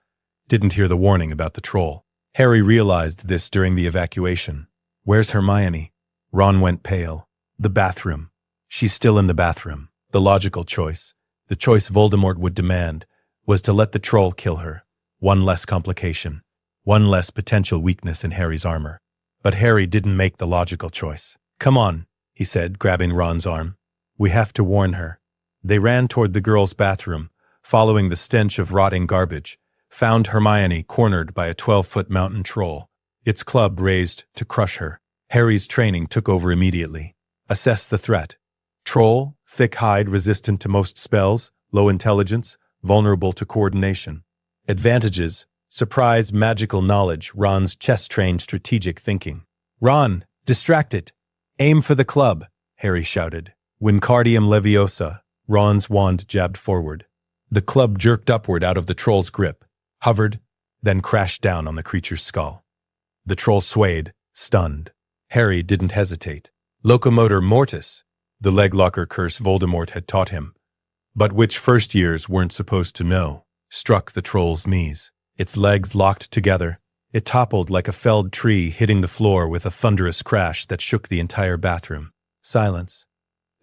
didn't hear the warning about the troll. Harry realized this during the evacuation. "Where's Hermione?" Ron went pale. "The bathroom. She's still in the bathroom." The logical choice, the choice Voldemort would demand, was to let the troll kill her. One less complication. One less potential weakness in Harry's armor. But Harry didn't make the logical choice. "Come on," he said, grabbing Ron's arm. "We have to warn her." They ran toward the girls' bathroom, following the stench of rotting garbage, found Hermione cornered by a 12-foot mountain troll. its club raised to crush her. Harry's training took over immediately. Assess the threat. Troll, thick hide resistant to most spells, low intelligence, vulnerable to coordination. Advantages: surprise magical knowledge, Ron's chess-trained strategic thinking. Ron, distract it. Aim for the club, Harry shouted. Wingardium Leviosa, Ron's wand jabbed forward. The club jerked upward out of the troll's grip, hovered, then crashed down on the creature's skull. The troll swayed, stunned. Harry didn't hesitate. Locomotor mortis, the leg-locker curse Voldemort had taught him, but which first years weren't supposed to know, struck the troll's knees. Its legs locked together. It toppled like a felled tree, hitting the floor with a thunderous crash that shook the entire bathroom. Silence.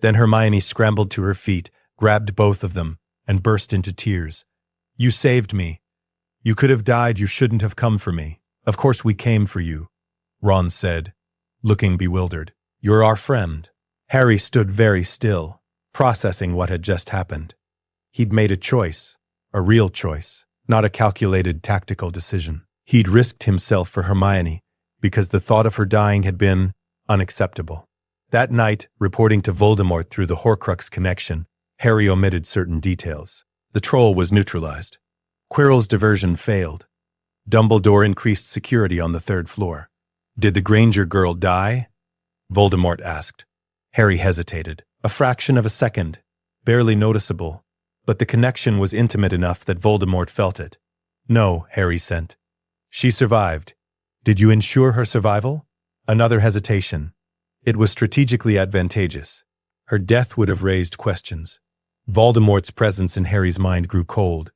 Then Hermione scrambled to her feet, grabbed both of them, and burst into tears. You saved me. You could have died. You shouldn't have come for me. Of course we came for you, Ron said, looking bewildered. You're our friend. Harry stood very still, processing what had just happened. He'd made a choice, a real choice, not a calculated tactical decision. He'd risked himself for Hermione because the thought of her dying had been unacceptable. That night, reporting to Voldemort through the Horcrux connection, Harry omitted certain details. The troll was neutralized. Quirrell's diversion failed. Dumbledore increased security on the third floor. Did the Granger girl die? Voldemort asked. Harry hesitated. A fraction of a second, barely noticeable, but the connection was intimate enough that Voldemort felt it. No, Harry sent. She survived. Did you ensure her survival? Another hesitation. It was strategically advantageous. Her death would have raised questions. Voldemort's presence in Harry's mind grew cold.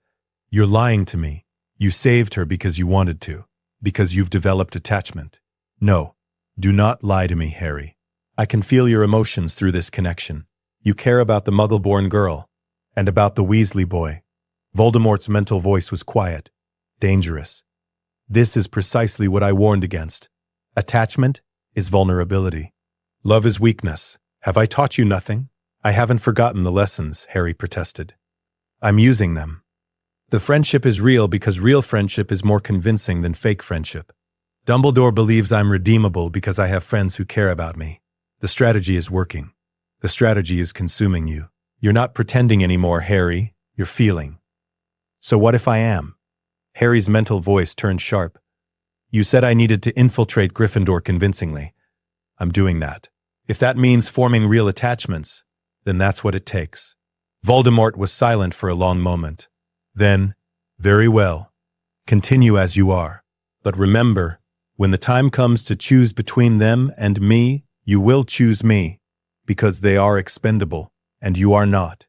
You're lying to me. You saved her because you wanted to, because you've developed attachment. No, do not lie to me, Harry. I can feel your emotions through this connection. You care about the Muggle-born girl, and about the Weasley boy. Voldemort's mental voice was quiet, dangerous. This is precisely what I warned against. Attachment is vulnerability. Love is weakness. Have I taught you nothing? I haven't forgotten the lessons, Harry protested. I'm using them. The friendship is real because real friendship is more convincing than fake friendship. Dumbledore believes I'm redeemable because I have friends who care about me. The strategy is working. The strategy is consuming you. You're not pretending anymore, Harry. You're feeling. So what if I am? Harry's mental voice turned sharp. You said I needed to infiltrate Gryffindor convincingly. I'm doing that. If that means forming real attachments, then that's what it takes. Voldemort was silent for a long moment. Then, very well. Continue as you are. But remember, when the time comes to choose between them and me, you will choose me, because they are expendable, and you are not.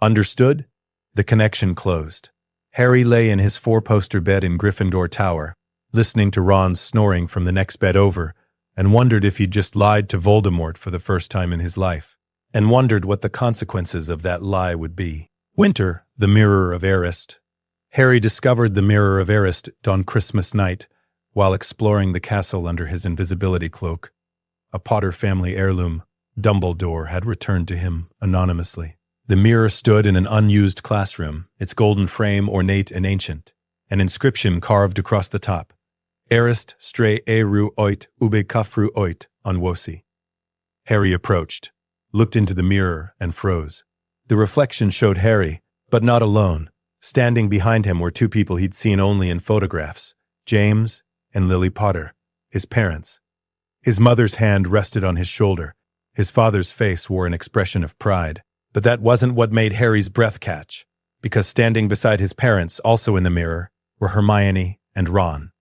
Understood? The connection closed. Harry lay in his four-poster bed in Gryffindor Tower, listening to Ron's snoring from the next bed over, and wondered if he'd just lied to Voldemort for the first time in his life, and wondered what the consequences of that lie would be. Winter, the Mirror of Erist. Harry discovered the Mirror of Erist on Christmas night, while exploring the castle under his invisibility cloak. A Potter family heirloom, Dumbledore had returned to him anonymously. The mirror stood in an unused classroom, its golden frame ornate and ancient, an inscription carved across the top. Erist stre eru oit ube kafru oit onwosi. Harry approached, looked into the mirror, and froze. The reflection showed Harry, but not alone. Standing behind him were two people he'd seen only in photographs, James and Lily Potter, his parents. His mother's hand rested on his shoulder. His father's face wore an expression of pride. But that wasn't what made Harry's breath catch, because standing beside his parents, also in the mirror, were Hermione and Ron.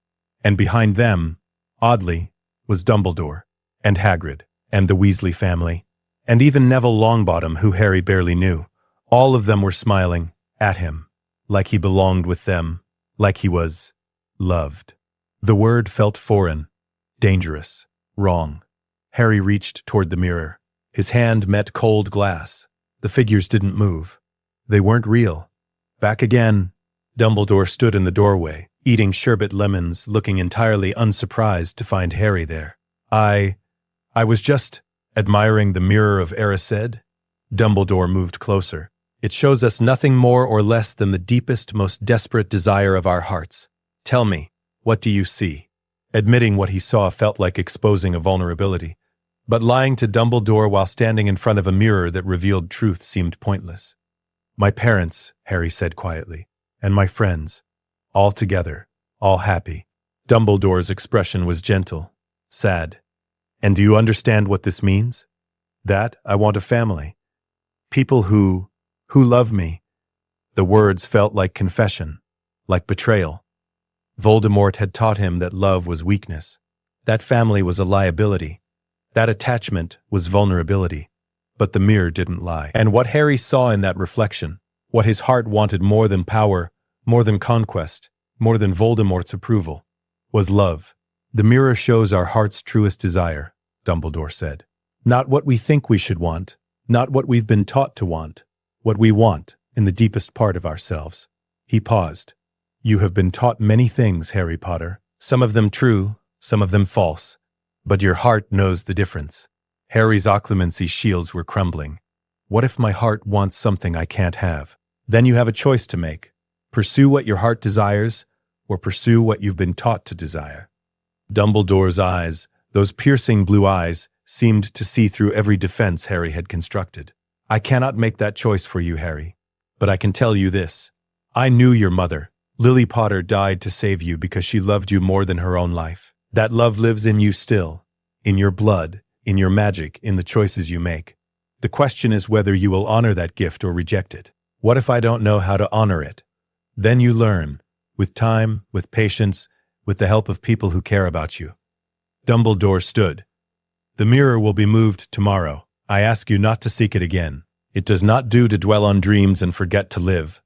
And behind them, oddly, was Dumbledore, and Hagrid, and the Weasley family, and even Neville Longbottom, who Harry barely knew. All of them were smiling at him, like he belonged with them, like he was loved. The word felt foreign, dangerous, wrong. Harry reached toward the mirror. His hand met cold glass. The figures didn't move. They weren't real. Back again. Dumbledore stood in the doorway, eating sherbet lemons, looking entirely unsurprised to find Harry there. I was just admiring the Mirror of Erised. Dumbledore moved closer. It shows us nothing more or less than the deepest, most desperate desire of our hearts. Tell me, what do you see? Admitting what he saw felt like exposing a vulnerability, but lying to Dumbledore while standing in front of a mirror that revealed truth seemed pointless. "My parents," Harry said quietly, "and my friends. All together, all happy." Dumbledore's expression was gentle, sad. "And do you understand what this means? That I want a family. People who love me." The words felt like confession, like betrayal. Voldemort had taught him that love was weakness. That family was a liability. That attachment was vulnerability. But the mirror didn't lie. And what Harry saw in that reflection, what his heart wanted more than power, more than conquest, more than Voldemort's approval, was love. "The mirror shows our heart's truest desire," Dumbledore said. "Not what we think we should want, not what we've been taught to want, what we want in the deepest part of ourselves." He paused. "You have been taught many things, Harry Potter, some of them true, some of them false, but your heart knows the difference." Harry's occlumency shields were crumbling. "What if my heart wants something I can't have?" "Then you have a choice to make. Pursue what your heart desires, or pursue what you've been taught to desire." Dumbledore's eyes, those piercing blue eyes, seemed to see through every defense Harry had constructed. "I cannot make that choice for you, Harry. But I can tell you this. I knew your mother. Lily Potter died to save you because she loved you more than her own life. That love lives in you still, in your blood, in your magic, in the choices you make. The question is whether you will honor that gift or reject it. What if I don't know how to honor it? Then you learn, with time, with patience, with the help of people who care about you." Dumbledore stood. "The mirror will be moved tomorrow. I ask you not to seek it again. It does not do to dwell on dreams and forget to live.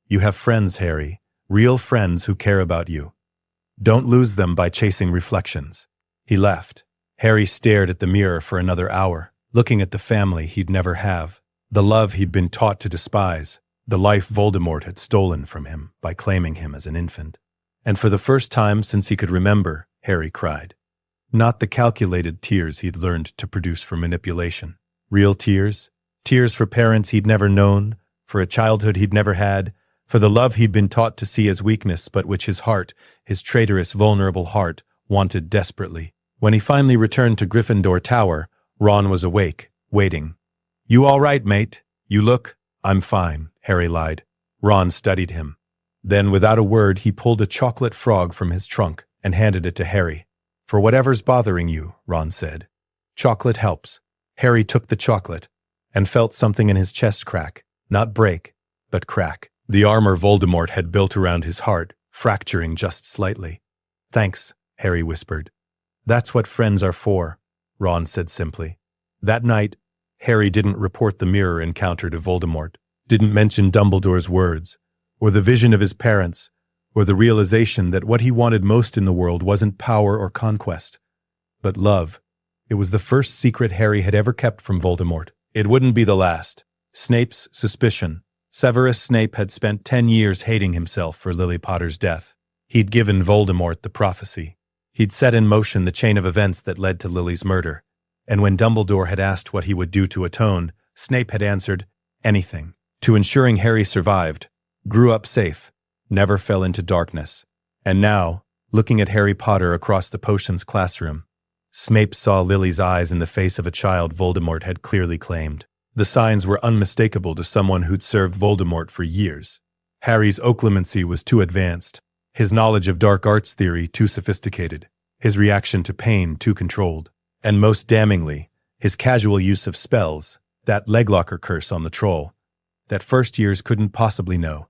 You have friends, Harry, real friends who care about you. Don't lose them by chasing reflections." He left. Harry stared at the mirror for another hour, looking at the family he'd never have, the love he'd been taught to despise, the life Voldemort had stolen from him by claiming him as an infant. And for the first time since he could remember, Harry cried. Not the calculated tears he'd learned to produce for manipulation. Real tears. Tears for parents he'd never known, for a childhood he'd never had, for the love he'd been taught to see as weakness but which his heart, his traitorous, vulnerable heart, wanted desperately. When he finally returned to Gryffindor Tower, Ron was awake, waiting. "You all right, mate? You look—" "I'm fine," Harry lied. Ron studied him. Then, without a word, he pulled a chocolate frog from his trunk and handed it to Harry. "For whatever's bothering you," Ron said. "Chocolate helps." Harry took the chocolate and felt something in his chest crack. Not break, but crack. The armor Voldemort had built around his heart, fracturing just slightly. "Thanks," Harry whispered. "That's what friends are for," Ron said simply. That night, Harry didn't report the mirror encounter to Voldemort, didn't mention Dumbledore's words, or the vision of his parents, or the realization that what he wanted most in the world wasn't power or conquest, but love. It was the first secret Harry had ever kept from Voldemort. It wouldn't be the last. Snape's suspicion. Severus Snape had spent 10 years hating himself for Lily Potter's death. He'd given Voldemort the prophecy. He'd set in motion the chain of events that led to Lily's murder. And when Dumbledore had asked what he would do to atone, Snape had answered, anything. To ensuring Harry survived, grew up safe, never fell into darkness. And now, looking at Harry Potter across the potions classroom, Snape saw Lily's eyes in the face of a child Voldemort had clearly claimed. The signs were unmistakable to someone who'd served Voldemort for years. Harry's occlumency was too advanced, his knowledge of dark arts theory too sophisticated, his reaction to pain too controlled, and most damningly, his casual use of spells, that leglocker curse on the troll, that first years couldn't possibly know.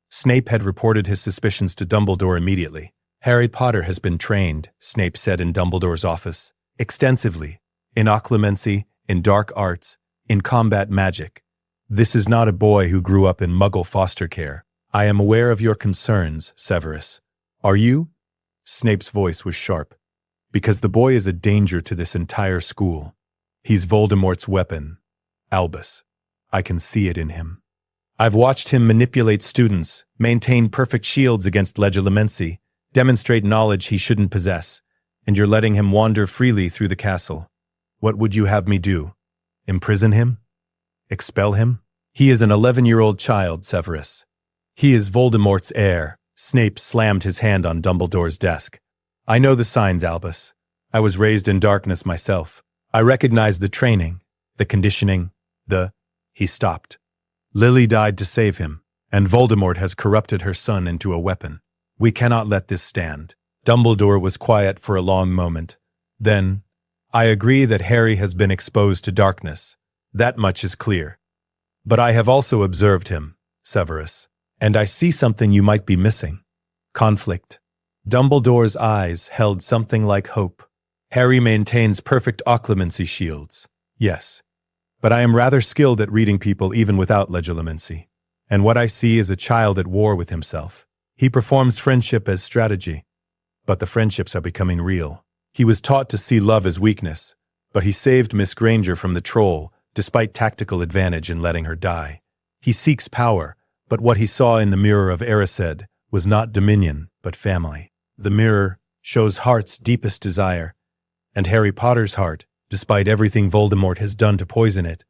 Snape had reported his suspicions to Dumbledore immediately. "Harry Potter has been trained," Snape said in Dumbledore's office, "extensively, in occlumency, in dark arts, in combat magic. This is not a boy who grew up in Muggle foster care. I am aware of your concerns, Severus. Are you?" Snape's voice was sharp. "Because the boy is a danger to this entire school. He's Voldemort's weapon, Albus. I can see it in him. I've watched him manipulate students, maintain perfect shields against legilimency, demonstrate knowledge he shouldn't possess, and you're letting him wander freely through the castle. What would you have me do? Imprison him? Expel him? He is an 11-year-old child, Severus. He is Voldemort's heir." Snape slammed his hand on Dumbledore's desk. I know the signs, Albus. I was raised in darkness myself. I recognize the training, the conditioning, He stopped. Lily died to save him, and Voldemort has corrupted her son into a weapon. We cannot let this stand. Dumbledore was quiet for a long moment. Then, I agree that Harry has been exposed to darkness. That much is clear. But I have also observed him, Severus, and I see something you might be missing. Conflict. Dumbledore's eyes held something like hope. Harry maintains perfect occlumency shields. Yes. But I am rather skilled at reading people even without legilimency. And what I see is a child at war with himself. He performs friendship as strategy. But the friendships are becoming real. He was taught to see love as weakness, but he saved Miss Granger from the troll, despite tactical advantage in letting her die. He seeks power, but what he saw in the mirror of Erised was not dominion, but family. The mirror shows heart's deepest desire, and Harry Potter's heart, despite everything Voldemort has done to poison it,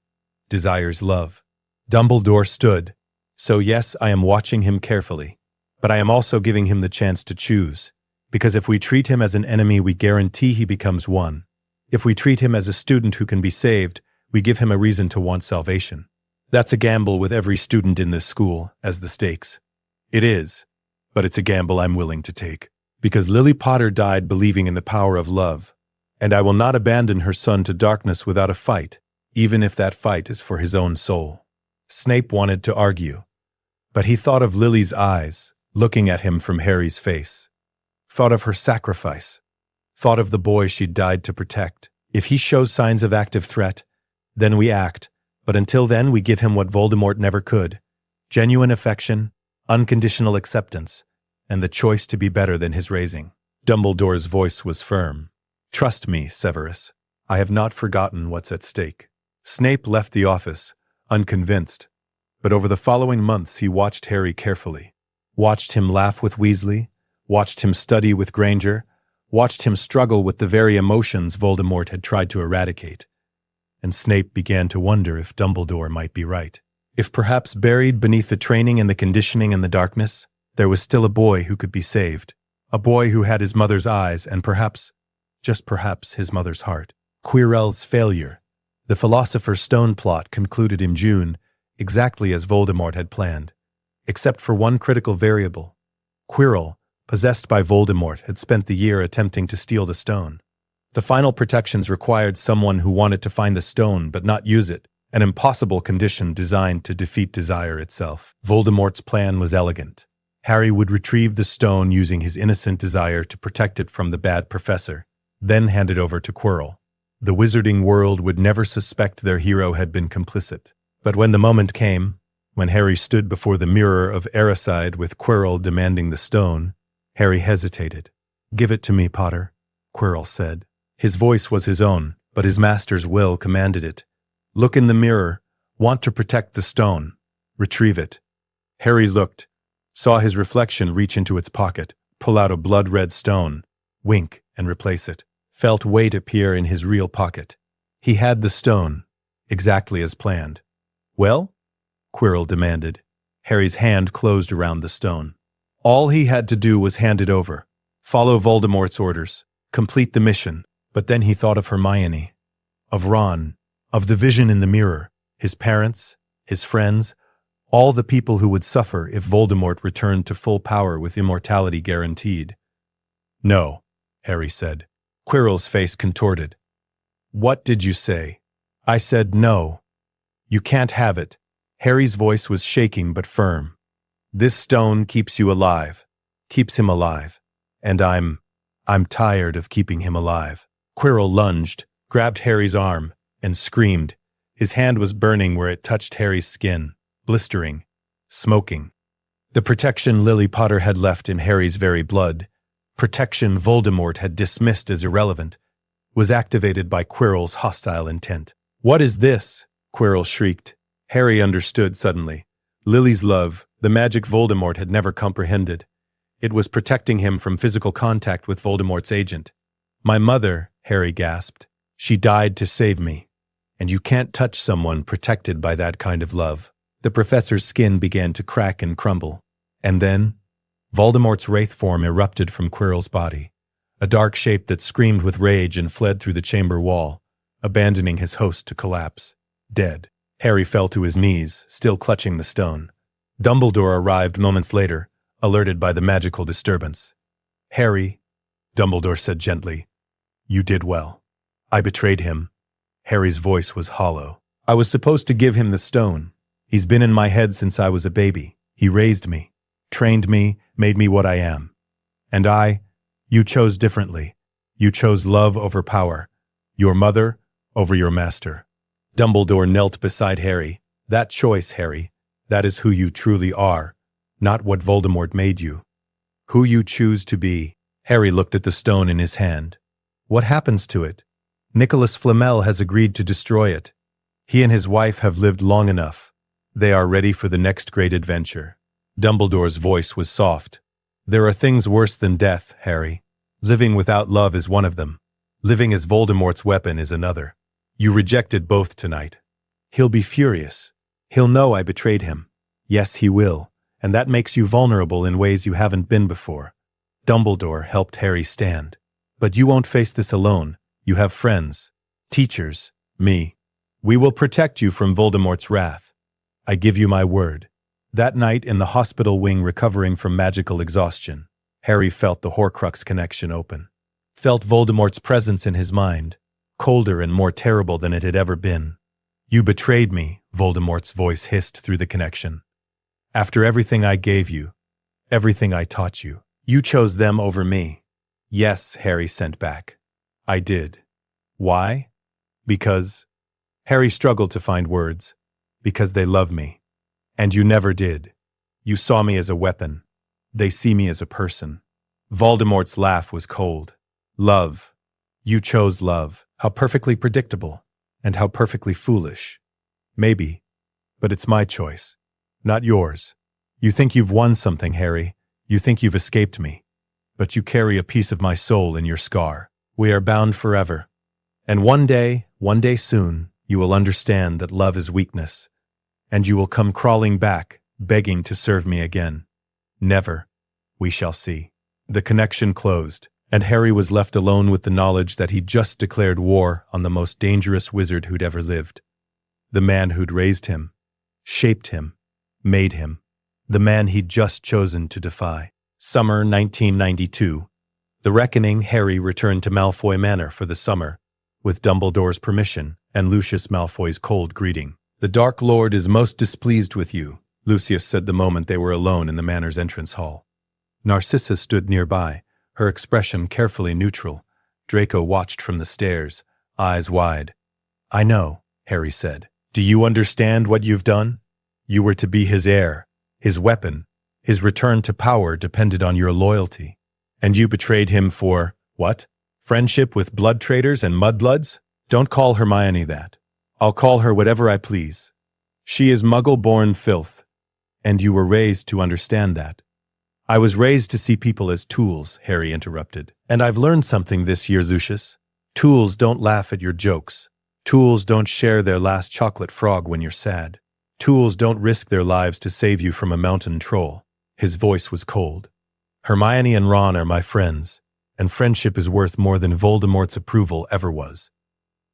desires love. Dumbledore stood. So yes, I am watching him carefully, but I am also giving him the chance to choose. Because if we treat him as an enemy, we guarantee he becomes one. If we treat him as a student who can be saved, we give him a reason to want salvation. That's a gamble with every student in this school, as the stakes. It is, but it's a gamble I'm willing to take. Because Lily Potter died believing in the power of love, and I will not abandon her son to darkness without a fight, even if that fight is for his own soul. Snape wanted to argue, but he thought of Lily's eyes, looking at him from Harry's face. Thought of her sacrifice. Thought of the boy she'd died to protect. If he shows signs of active threat, then we act, but until then we give him what Voldemort never could. Genuine affection, unconditional acceptance, and the choice to be better than his raising. Dumbledore's voice was firm. Trust me, Severus. I have not forgotten what's at stake. Snape left the office, unconvinced, but over the following months he watched Harry carefully. Watched him laugh with Weasley, watched him study with Granger, watched him struggle with the very emotions Voldemort had tried to eradicate. And Snape began to wonder if Dumbledore might be right. If perhaps buried beneath the training and the conditioning and the darkness, there was still a boy who could be saved. A boy who had his mother's eyes and perhaps, just perhaps, his mother's heart. Quirrell's failure. The Philosopher's Stone plot concluded in June, exactly as Voldemort had planned, except for one critical variable. Quirrell, possessed by Voldemort, had spent the year attempting to steal the stone. The final protections required someone who wanted to find the stone but not use it, an impossible condition designed to defeat desire itself. Voldemort's plan was elegant. Harry would retrieve the stone using his innocent desire to protect it from the bad professor, then hand it over to Quirrell. The wizarding world would never suspect their hero had been complicit. But when the moment came, when Harry stood before the mirror of Erised with Quirrell demanding the stone, Harry hesitated. "Give it to me, Potter," Quirrell said. His voice was his own, but his master's will commanded it. "Look in the mirror. Want to protect the stone. Retrieve it." Harry looked, saw his reflection reach into its pocket, pull out a blood-red stone, wink, and replace it. Felt weight appear in his real pocket. He had the stone, exactly as planned. "Well?" Quirrell demanded. Harry's hand closed around the stone. All he had to do was hand it over, follow Voldemort's orders, complete the mission. But then he thought of Hermione, of Ron, of the vision in the mirror, his parents, his friends, all the people who would suffer if Voldemort returned to full power with immortality guaranteed. "No," Harry said. Quirrell's face contorted. "What did you say?" "I said no. You can't have it." Harry's voice was shaking but firm. "This stone keeps you alive, keeps him alive, and I'm tired of keeping him alive." Quirrell lunged, grabbed Harry's arm, and screamed. His hand was burning where it touched Harry's skin, blistering, smoking. The protection Lily Potter had left in Harry's very blood, protection Voldemort had dismissed as irrelevant, was activated by Quirrell's hostile intent. "What is this?" Quirrell shrieked. Harry understood suddenly. Lily's love, the magic Voldemort had never comprehended. It was protecting him from physical contact with Voldemort's agent. "My mother," Harry gasped. "She died to save me. And you can't touch someone protected by that kind of love." The professor's skin began to crack and crumble. And then, Voldemort's wraith form erupted from Quirrell's body. a dark shape that screamed with rage and fled through the chamber wall, abandoning his host to collapse. Dead. Harry fell to his knees, still clutching the stone. Dumbledore arrived moments later, alerted by the magical disturbance. "Harry," Dumbledore said gently, "you did well. I betrayed him." Harry's voice was hollow. "I was supposed to give him the stone. He's been in my head since I was a baby. He raised me, trained me, made me what I am. And you chose differently. You chose love over power, your mother over your master." Dumbledore knelt beside Harry. "That choice, Harry, that is who you truly are, not what Voldemort made you. Who you choose to be." Harry looked at the stone in his hand. "What happens to it? Nicholas Flamel has agreed to destroy it. He and his wife have lived long enough. They are ready for the next great adventure." Dumbledore's voice was soft. "There are things worse than death, Harry. Living without love is one of them. Living as Voldemort's weapon is another. You rejected both tonight. He'll be furious. He'll know I betrayed him. Yes, he will, and that makes you vulnerable in ways you haven't been before." Dumbledore helped Harry stand. "But you won't face this alone. You have friends, teachers, me. We will protect you from Voldemort's wrath. I give you my word." That night in the hospital wing recovering from magical exhaustion, Harry felt the Horcrux connection open. Felt Voldemort's presence in his mind, colder and more terrible than it had ever been. "You betrayed me," Voldemort's voice hissed through the connection. "After everything I gave you, everything I taught you, you chose them over me." "Yes," Harry sent back. "I did." "Why?" "Because—" Harry struggled to find words. "Because they love me. And you never did. You saw me as a weapon. They see me as a person." Voldemort's laugh was cold. "Love. You chose love. How perfectly predictable. And how perfectly foolish. Maybe. But it's my choice. Not yours. You think you've won something, Harry. You think you've escaped me. But you carry a piece of my soul in your scar. We are bound forever. And one day soon, you will understand that love is weakness. And you will come crawling back, begging to serve me again. Never. We shall see." The connection closed, and Harry was left alone with the knowledge that he'd just declared war on the most dangerous wizard who'd ever lived. The man who'd raised him, shaped him, made him. The man he'd just chosen to defy. Summer 1992. The Reckoning. Harry returned to Malfoy Manor for the summer, with Dumbledore's permission and Lucius Malfoy's cold greeting. "The Dark Lord is most displeased with you," Lucius said the moment they were alone in the manor's entrance hall. Narcissa stood nearby, her expression carefully neutral. Draco watched from the stairs, eyes wide. "I know," Harry said. "Do you understand what you've done? You were to be his heir, his weapon. His return to power depended on your loyalty. And you betrayed him for, what? Friendship with blood traitors and mudbloods? Don't call Hermione that. I'll call her whatever I please. She is Muggle-born filth. And you were raised to understand that." "I was raised to see people as tools," Harry interrupted. "And I've learned something this year, Lucius. Tools don't laugh at your jokes. Tools don't share their last chocolate frog when you're sad. Tools don't risk their lives to save you from a mountain troll." His voice was cold. "Hermione and Ron are my friends, and friendship is worth more than Voldemort's approval ever was."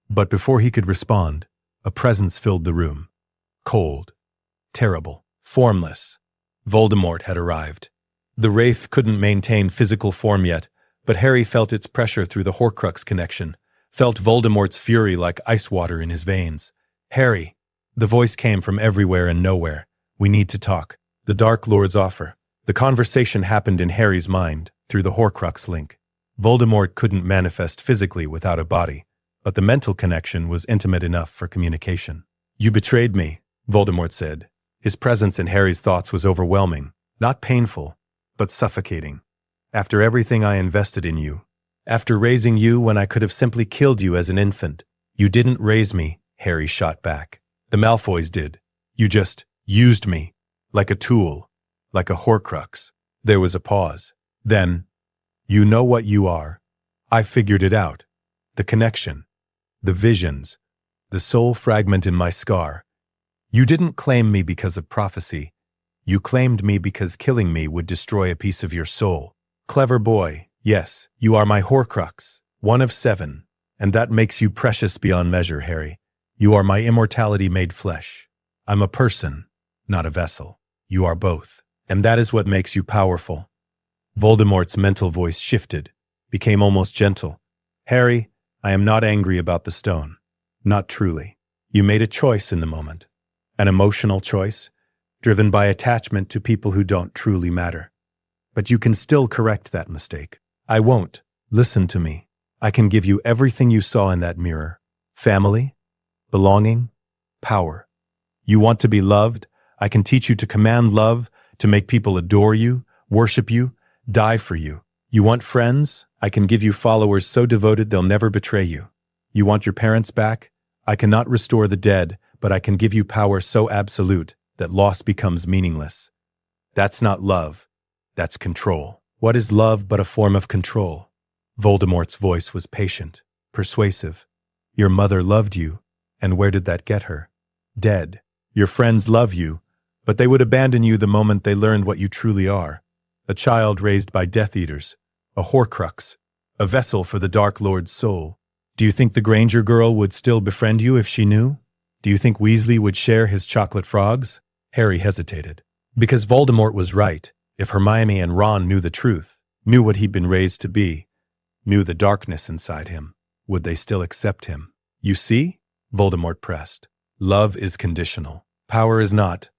But before he could respond, a presence filled the room. Cold, terrible, formless. Voldemort had arrived. The Wraith couldn't maintain physical form yet, but Harry felt its pressure through the Horcrux connection, felt Voldemort's fury like ice water in his veins. "Harry!" The voice came from everywhere and nowhere. "We need to talk." The Dark Lord's offer. The conversation happened in Harry's mind, through the Horcrux link. Voldemort couldn't manifest physically without a body, but the mental connection was intimate enough for communication. "You betrayed me," Voldemort said. His presence in Harry's thoughts was overwhelming, not painful, but suffocating. "After everything I invested in you, after raising you when I could have simply killed you as an infant, you didn't raise me," Harry shot back. "The Malfoys did. You just used me, like a tool, like a Horcrux." There was a pause. Then, "You know what you are. I figured it out. The connection, the visions, the soul fragment in my scar. You didn't claim me because of prophecy. You claimed me because killing me would destroy a piece of your soul. Clever boy, Yes, you are my Horcrux, one of 7, and that makes you precious beyond measure, Harry. You are my immortality made flesh. I'm a person, not a vessel. You are both, and that is what makes you powerful. Voldemort's mental voice shifted, became almost gentle. Harry, I am not angry about the stone. Not truly. You made a choice in the moment. An emotional choice, driven by attachment to people who don't truly matter. But you can still correct that mistake. I won't. Listen to me. I can give you everything you saw in that mirror. Family, belonging, power. You want to be loved? I can teach you to command love, to make people adore you, worship you, die for you. You want friends? I can give you followers so devoted they'll never betray you. You want your parents back? I cannot restore the dead, but I can give you power so absolute that loss becomes meaningless. That's not love. That's control. What is love but a form of control? Voldemort's voice was patient, persuasive. Your mother loved you, and where did that get her? Dead. Your friends love you, but they would abandon you the moment they learned what you truly are. A child raised by Death Eaters, a Horcrux, a vessel for the Dark Lord's soul. Do you think the Granger girl would still befriend you if she knew? Do you think Weasley would share his chocolate frogs? Harry hesitated. Because Voldemort was right. If Hermione and Ron knew the truth, knew what he'd been raised to be, knew the darkness inside him, would they still accept him? You see? Voldemort pressed. Love is conditional. Power is not.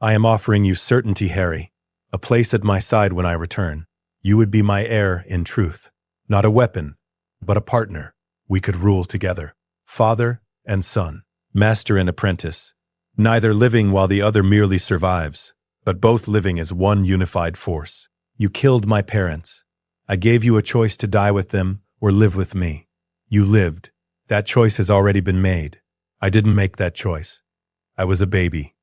I am offering you certainty, Harry. A place at my side when I return. You would be my heir in truth. Not a weapon, but a partner. We could rule together. Father and son. Master and apprentice. Neither living while the other merely survives, but both living as one unified force. You killed my parents. I gave you a choice to die with them or live with me. You lived. That choice has already been made. I didn't make that choice. I was a baby.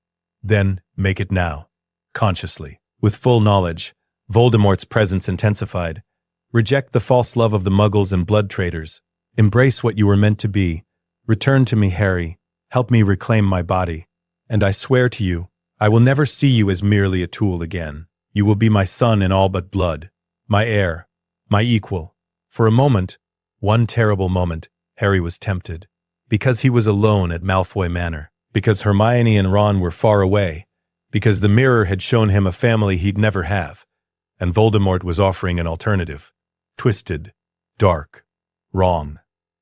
Then, make it now. Consciously. With full knowledge, Voldemort's presence intensified. Reject the false love of the Muggles and blood traders. Embrace what you were meant to be. Return to me, Harry. Help me reclaim my body. And I swear to you, I will never see you as merely a tool again. You will be my son in all but blood. My heir. My equal. For a moment, one terrible moment, Harry was tempted. Because he was alone at Malfoy Manor. Because Hermione and Ron were far away. Because the mirror had shown him a family he'd never have. And Voldemort was offering an alternative. Twisted. Dark. Wrong.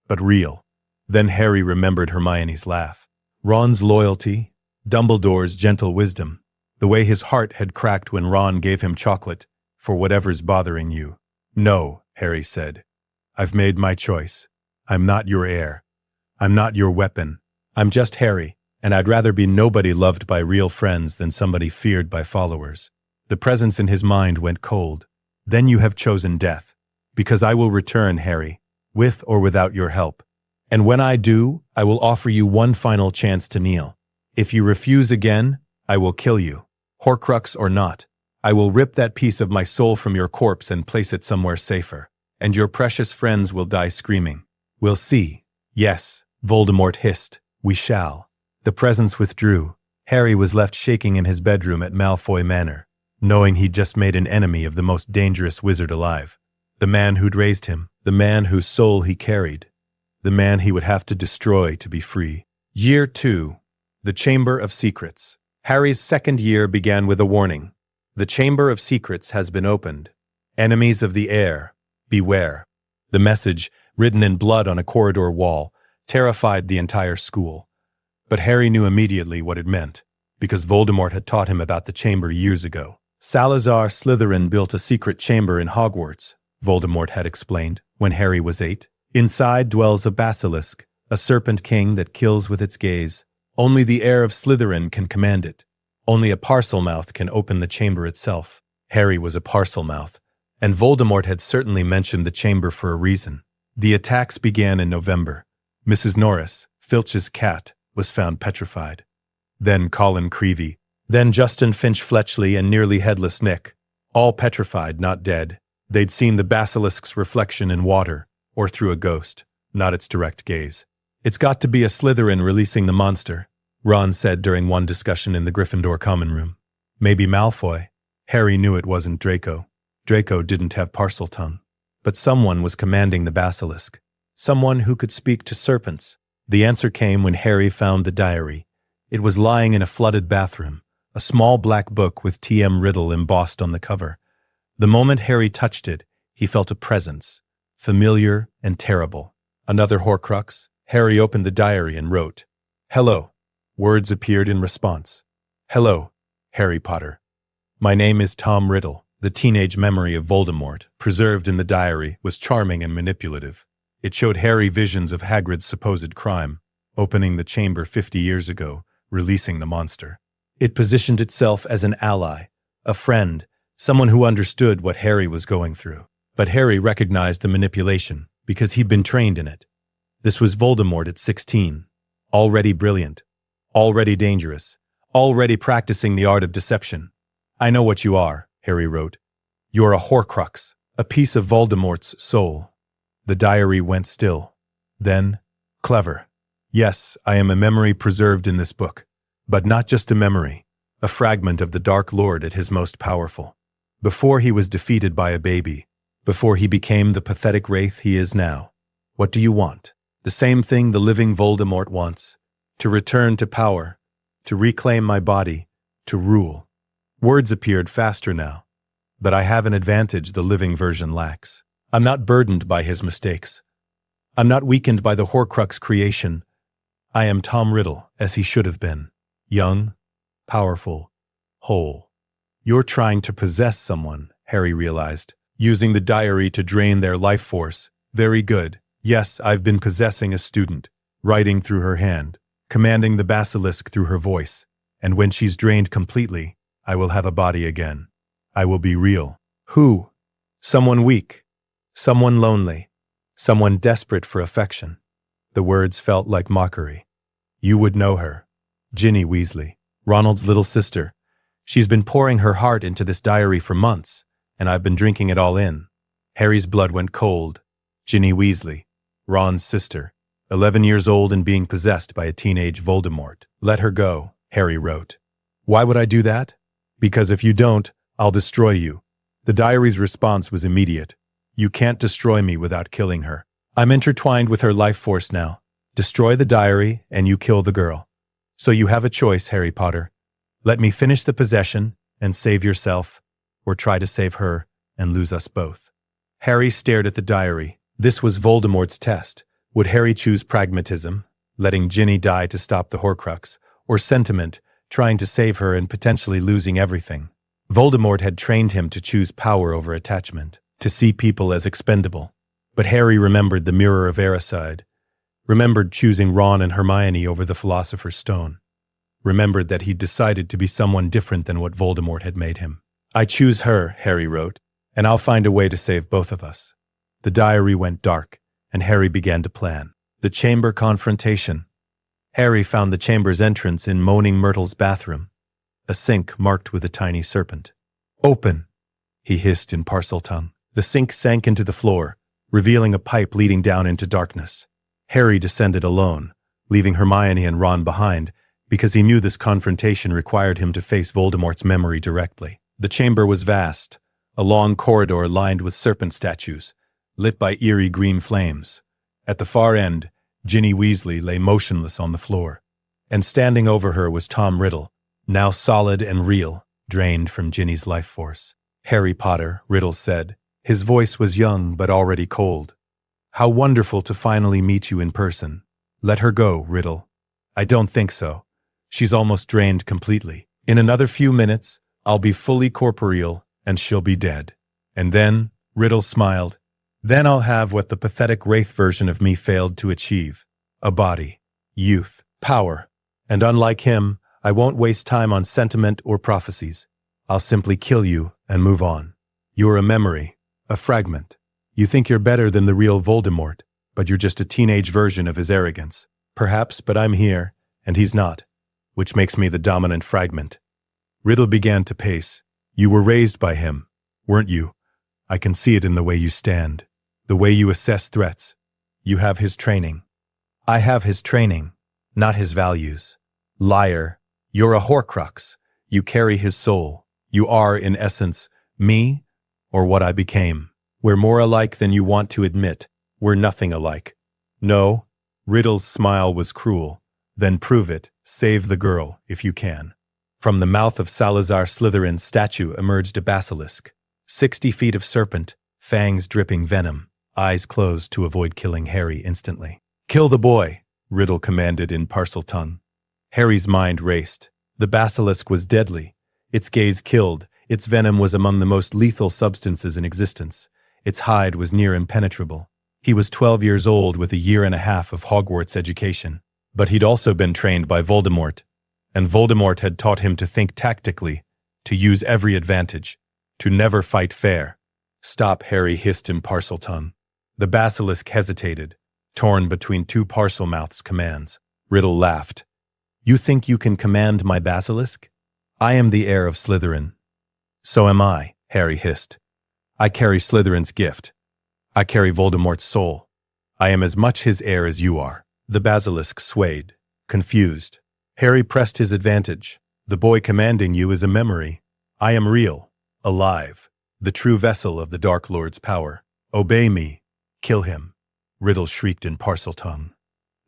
But real. Then Harry remembered Hermione's laugh. Ron's loyalty. Dumbledore's gentle wisdom. The way his heart had cracked when Ron gave him chocolate. For whatever's bothering you. No, Harry said. I've made my choice. I'm not your heir. I'm not your weapon. I'm just Harry, and I'd rather be nobody loved by real friends than somebody feared by followers. The presence in his mind went cold. Then you have chosen death. Because I will return, Harry, with or without your help. And when I do, I will offer you one final chance to kneel. If you refuse again, I will kill you. Horcrux or not, I will rip that piece of my soul from your corpse and place it somewhere safer. And your precious friends will die screaming. We'll see. Yes, Voldemort hissed. We shall. The presence withdrew. Harry was left shaking in his bedroom at Malfoy Manor, knowing he'd just made an enemy of the most dangerous wizard alive. The man who'd raised him. The man whose soul he carried. The man he would have to destroy to be free. Year 2. The Chamber of Secrets. Harry's second year began with a warning. The Chamber of Secrets has been opened. Enemies of the heir, beware. The message, written in blood on a corridor wall, terrified the entire school. But Harry knew immediately what it meant, because Voldemort had taught him about the chamber years ago. Salazar Slytherin built a secret chamber in Hogwarts, Voldemort had explained, when Harry was 8. Inside dwells a basilisk, a serpent king that kills with its gaze. Only the heir of Slytherin can command it. Only a Parselmouth can open the chamber itself. Harry was a Parselmouth, and Voldemort had certainly mentioned the chamber for a reason. The attacks began in November. Mrs. Norris, Filch's cat, was found petrified. Then Colin Creevey. Then Justin Finch Fletchley and nearly headless Nick. All petrified, not dead. They'd seen the basilisk's reflection in water, or through a ghost, not its direct gaze. It's got to be a Slytherin releasing the monster, Ron said during one discussion in the Gryffindor common room. Maybe Malfoy. Harry knew it wasn't Draco. Draco didn't have Parseltongue. But someone was commanding the basilisk. Someone who could speak to serpents. The answer came when Harry found the diary. It was lying in a flooded bathroom, a small black book with T.M. Riddle embossed on the cover. The moment Harry touched it, he felt a presence, familiar and terrible. Another Horcrux. Harry opened the diary and wrote, "Hello." Words appeared in response. "Hello, Harry Potter. My name is Tom Riddle." The teenage memory of Voldemort, preserved in the diary, was charming and manipulative. It showed Harry visions of Hagrid's supposed crime, opening the chamber 50 years ago, releasing the monster. It positioned itself as an ally, a friend, someone who understood what Harry was going through. But Harry recognized the manipulation because he'd been trained in it. This was Voldemort at 16, already brilliant, already dangerous, already practicing the art of deception. "I know what you are," Harry wrote. "You're a Horcrux, a piece of Voldemort's soul." The diary went still. Then, "Clever. Yes, I am a memory preserved in this book. But not just a memory, a fragment of the Dark Lord at his most powerful. Before he was defeated by a baby, before he became the pathetic wraith he is now. What do you want? The same thing the living Voldemort wants. To return to power, to reclaim my body, to rule." Words appeared faster now. "But I have an advantage the living version lacks. I'm not burdened by his mistakes. I'm not weakened by the Horcrux creation. I am Tom Riddle, as he should have been. Young, powerful, whole." "You're trying to possess someone," Harry realized, "using the diary to drain their life force. Very good. Yes, I've been possessing a student, writing through her hand, commanding the basilisk through her voice. And when she's drained completely, I will have a body again. I will be real." Who? Someone weak. Someone lonely. Someone desperate for affection. The words felt like mockery. "You would know her. Ginny Weasley, Ronald's little sister. She's been pouring her heart into this diary for months, and I've been drinking it all in." Harry's blood went cold. Ginny Weasley, Ron's sister, 11 years old and being possessed by a teenage Voldemort. "Let her go," Harry wrote. "Why would I do that?" "Because if you don't, I'll destroy you." The diary's response was immediate. "You can't destroy me without killing her. I'm intertwined with her life force now. Destroy the diary and you kill the girl. So you have a choice, Harry Potter. Let me finish the possession and save yourself, or try to save her and lose us both." Harry stared at the diary. This was Voldemort's test. Would Harry choose pragmatism, letting Ginny die to stop the Horcrux, or sentiment, trying to save her and potentially losing everything? Voldemort had trained him to choose power over attachment, to see people as expendable. But Harry remembered the Mirror of Erised, remembered choosing Ron and Hermione over the Philosopher's Stone, remembered that he'd decided to be someone different than what Voldemort had made him. "I choose her," Harry wrote, "and I'll find a way to save both of us." The diary went dark, and Harry began to plan. The chamber confrontation. Harry found the chamber's entrance in Moaning Myrtle's bathroom, a sink marked with a tiny serpent. "Open," he hissed in Parseltongue. The sink sank into the floor, revealing a pipe leading down into darkness. Harry descended alone, leaving Hermione and Ron behind, because he knew this confrontation required him to face Voldemort's memory directly. The chamber was vast, a long corridor lined with serpent statues, lit by eerie green flames. At the far end, Ginny Weasley lay motionless on the floor, and standing over her was Tom Riddle, now solid and real, drained from Ginny's life force. "Harry Potter," Riddle said. His voice was young but already cold. "How wonderful to finally meet you in person. Let her go, Riddle." "I don't think so. She's almost drained completely. In another few minutes, I'll be fully corporeal and she'll be dead. And then," Riddle smiled, "then I'll have what the pathetic wraith version of me failed to achieve. A body, youth, power. And unlike him, I won't waste time on sentiment or prophecies. I'll simply kill you and move on. You're a memory, a fragment. You think you're better than the real Voldemort, but you're just a teenage version of his arrogance. Perhaps, but I'm here, and he's not, which makes me the dominant fragment." Riddle began to pace. "You were raised by him, weren't you? I can see it in the way you stand, the way you assess threats. You have his training." "I have his training, not his values." "Liar. You're a Horcrux. You carry his soul. You are, in essence, me, or what I became." We're more alike than you want to admit. We're nothing alike. No, Riddle's smile was cruel. Then prove it. Save the girl, if you can. From the mouth of Salazar Slytherin's statue emerged a basilisk. 60 feet of serpent, fangs dripping venom, eyes closed to avoid killing Harry instantly. Kill the boy, Riddle commanded in parcel tongue. Harry's mind raced. The basilisk was deadly. Its gaze killed. Its venom was among the most lethal substances in existence. Its hide was near impenetrable. He was 12 years old with a year and a half of Hogwarts education. But he'd also been trained by Voldemort. And Voldemort had taught him to think tactically, to use every advantage, to never fight fair. Stop, Harry hissed in Parseltongue. The basilisk hesitated, torn between two Parselmouth's commands. Riddle laughed. You think you can command my basilisk? I am the heir of Slytherin. So am I, Harry hissed. I carry Slytherin's gift. I carry Voldemort's soul. I am as much his heir as you are. The basilisk swayed, confused. Harry pressed his advantage. The boy commanding you is a memory. I am real, alive, the true vessel of the Dark Lord's power. Obey me. Kill him. Riddle shrieked in Parseltongue.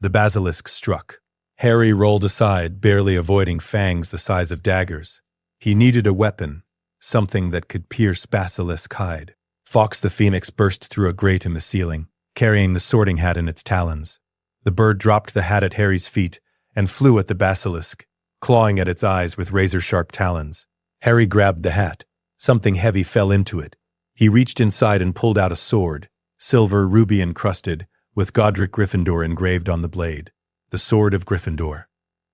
The basilisk struck. Harry rolled aside, barely avoiding fangs the size of daggers. He needed a weapon, something that could pierce basilisk hide. Fawkes the Phoenix burst through a grate in the ceiling, carrying the sorting hat in its talons. The bird dropped the hat at Harry's feet and flew at the basilisk, clawing at its eyes with razor-sharp talons. Harry grabbed the hat. Something heavy fell into it. He reached inside and pulled out a sword, silver ruby encrusted, with Godric Gryffindor engraved on the blade. The Sword of Gryffindor.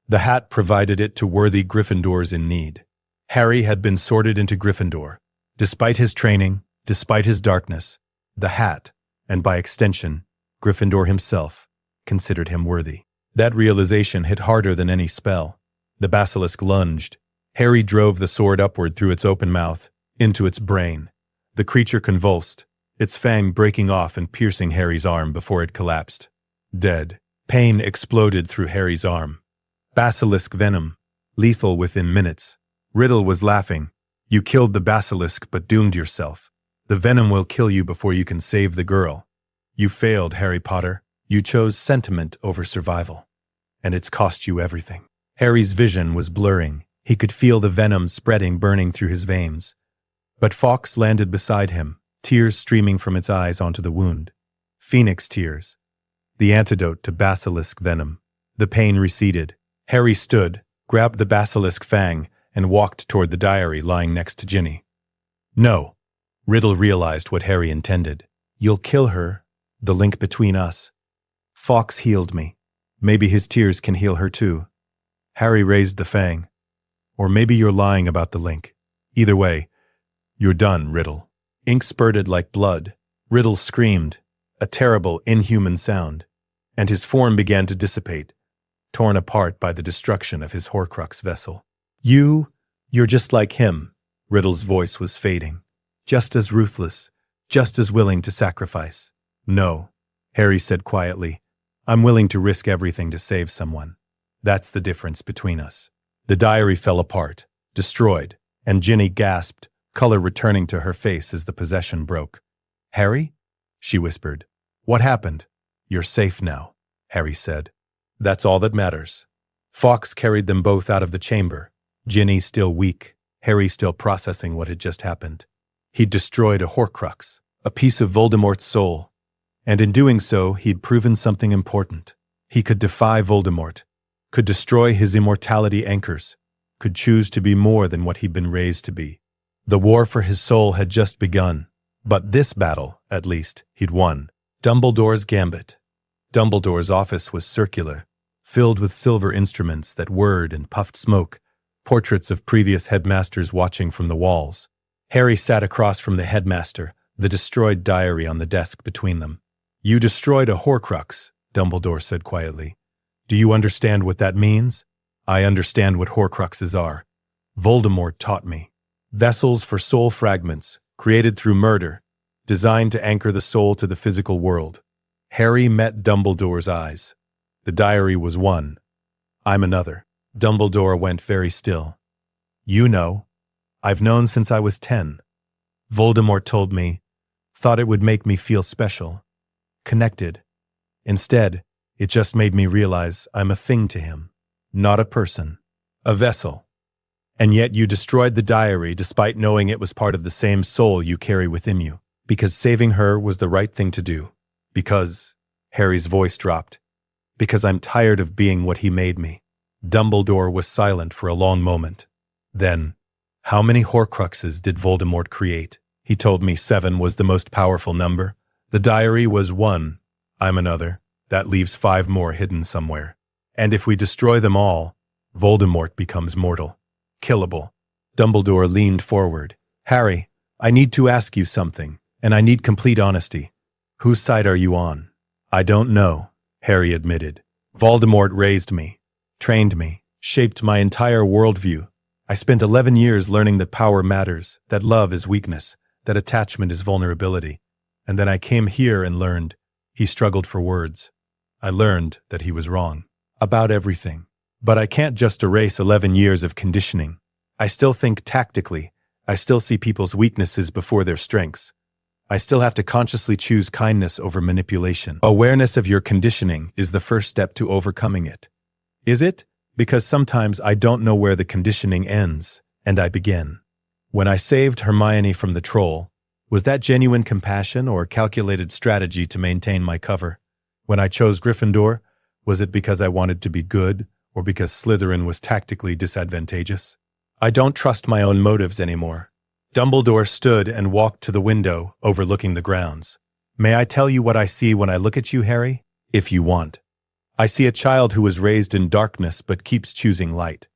The hat provided it to worthy Gryffindors in need. Harry had been sorted into Gryffindor. Despite his training, despite his darkness, the hat, and by extension, Gryffindor himself, considered him worthy. That realization hit harder than any spell. The basilisk lunged. Harry drove the sword upward through its open mouth, into its brain. The creature convulsed, its fang breaking off and piercing Harry's arm before it collapsed. Dead. Pain exploded through Harry's arm. Basilisk venom, lethal within minutes. Riddle was laughing. You killed the basilisk but doomed yourself. The venom will kill you before you can save the girl. You failed, Harry Potter. You chose sentiment over survival. And it's cost you everything. Harry's vision was blurring. He could feel the venom spreading, burning through his veins. But Fawkes landed beside him, tears streaming from its eyes onto the wound. Phoenix tears. The antidote to basilisk venom. The pain receded. Harry stood, grabbed the basilisk fang, and walked toward the diary lying next to Ginny. No. Riddle realized what Harry intended. You'll kill her. The link between us. Fawkes healed me. Maybe his tears can heal her too. Harry raised the fang. Or maybe you're lying about the link. Either way, you're done, Riddle. Ink spurted like blood. Riddle screamed, a terrible, inhuman sound, and his form began to dissipate, torn apart by the destruction of his Horcrux vessel. You're just like him, Riddle's voice was fading. Just as ruthless, just as willing to sacrifice. No, Harry said quietly. I'm willing to risk everything to save someone. That's the difference between us. The diary fell apart, destroyed, and Ginny gasped, color returning to her face as the possession broke. Harry? She whispered. What happened? You're safe now, Harry said. That's all that matters. Fawkes carried them both out of the chamber, Ginny still weak, Harry still processing what had just happened. He'd destroyed a Horcrux, a piece of Voldemort's soul, and in doing so, he'd proven something important. He could defy Voldemort, could destroy his immortality anchors, could choose to be more than what he'd been raised to be. The war for his soul had just begun, but this battle, at least, he'd won. Dumbledore's Gambit. Dumbledore's office was circular, filled with silver instruments that whirred and puffed smoke, portraits of previous headmasters watching from the walls. Harry sat across from the headmaster, the destroyed diary on the desk between them. You destroyed a Horcrux, Dumbledore said quietly. Do you understand what that means? I understand what Horcruxes are. Voldemort taught me. Vessels for soul fragments, created through murder, designed to anchor the soul to the physical world. Harry met Dumbledore's eyes. The diary was one. I'm another. Dumbledore went very still. You know. I've known since I was 10. Voldemort told me, thought it would make me feel special, connected. Instead, it just made me realize I'm a thing to him, not a person, a vessel. And yet you destroyed the diary despite knowing it was part of the same soul you carry within you, because saving her was the right thing to do. Because, Harry's voice dropped, because I'm tired of being what he made me. Dumbledore was silent for a long moment. Then, how many Horcruxes did Voldemort create? He told me 7 was the most powerful number. The diary was 1. I'm another. That leaves 5 more hidden somewhere. And if we destroy them all, Voldemort becomes mortal. Killable. Dumbledore leaned forward. Harry, I need to ask you something, and I need complete honesty. Whose side are you on? I don't know, Harry admitted. Voldemort raised me, trained me, shaped my entire worldview. I spent 11 years learning that power matters, that love is weakness, that attachment is vulnerability. And then I came here and learned. He struggled for words. I learned that he was wrong. About everything. But I can't just erase 11 years of conditioning. I still think tactically. I still see people's weaknesses before their strengths. I still have to consciously choose kindness over manipulation. Awareness of your conditioning is the first step to overcoming it. Is it? Because sometimes I don't know where the conditioning ends, and I begin. When I saved Hermione from the troll, was that genuine compassion or calculated strategy to maintain my cover? When I chose Gryffindor, was it because I wanted to be good, or because Slytherin was tactically disadvantageous? I don't trust my own motives anymore. Dumbledore stood and walked to the window, overlooking the grounds. May I tell you what I see when I look at you, Harry? If you want. I see a child who was raised in darkness but keeps choosing light.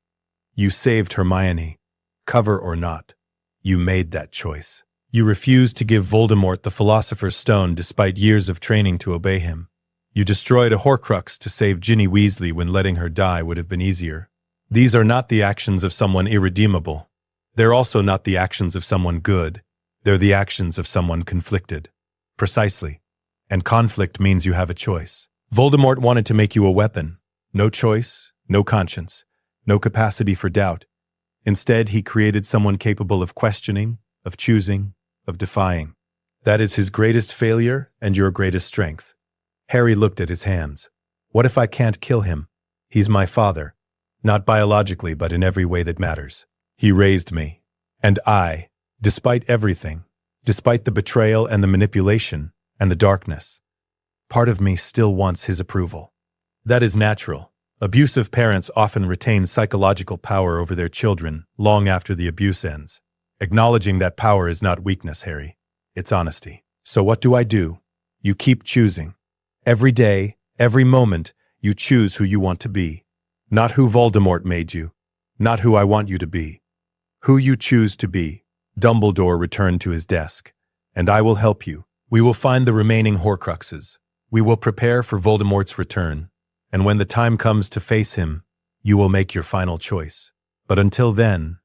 You saved Hermione. Cover or not. You made that choice. You refused to give Voldemort the Philosopher's Stone despite years of training to obey him. You destroyed a Horcrux to save Ginny Weasley when letting her die would have been easier. These are not the actions of someone irredeemable. They're also not the actions of someone good. They're the actions of someone conflicted. Precisely. And conflict means you have a choice. Voldemort wanted to make you a weapon. No choice, no conscience, no capacity for doubt. Instead, he created someone capable of questioning, of choosing, of defying. That is his greatest failure and your greatest strength. Harry looked at his hands. What if I can't kill him? He's my father. Not biologically, but in every way that matters. He raised me. And I, despite everything, despite the betrayal and the manipulation and the darkness, part of me still wants his approval. That is natural. Abusive parents often retain psychological power over their children long after the abuse ends. Acknowledging that power is not weakness, Harry. It's honesty. So what do? You keep choosing. Every day, every moment, you choose who you want to be. Not who Voldemort made you. Not who I want you to be. Who you choose to be. Dumbledore returned to his desk. And I will help you. We will find the remaining Horcruxes. We will prepare for Voldemort's return. And when the time comes to face him, you will make your final choice. But until then,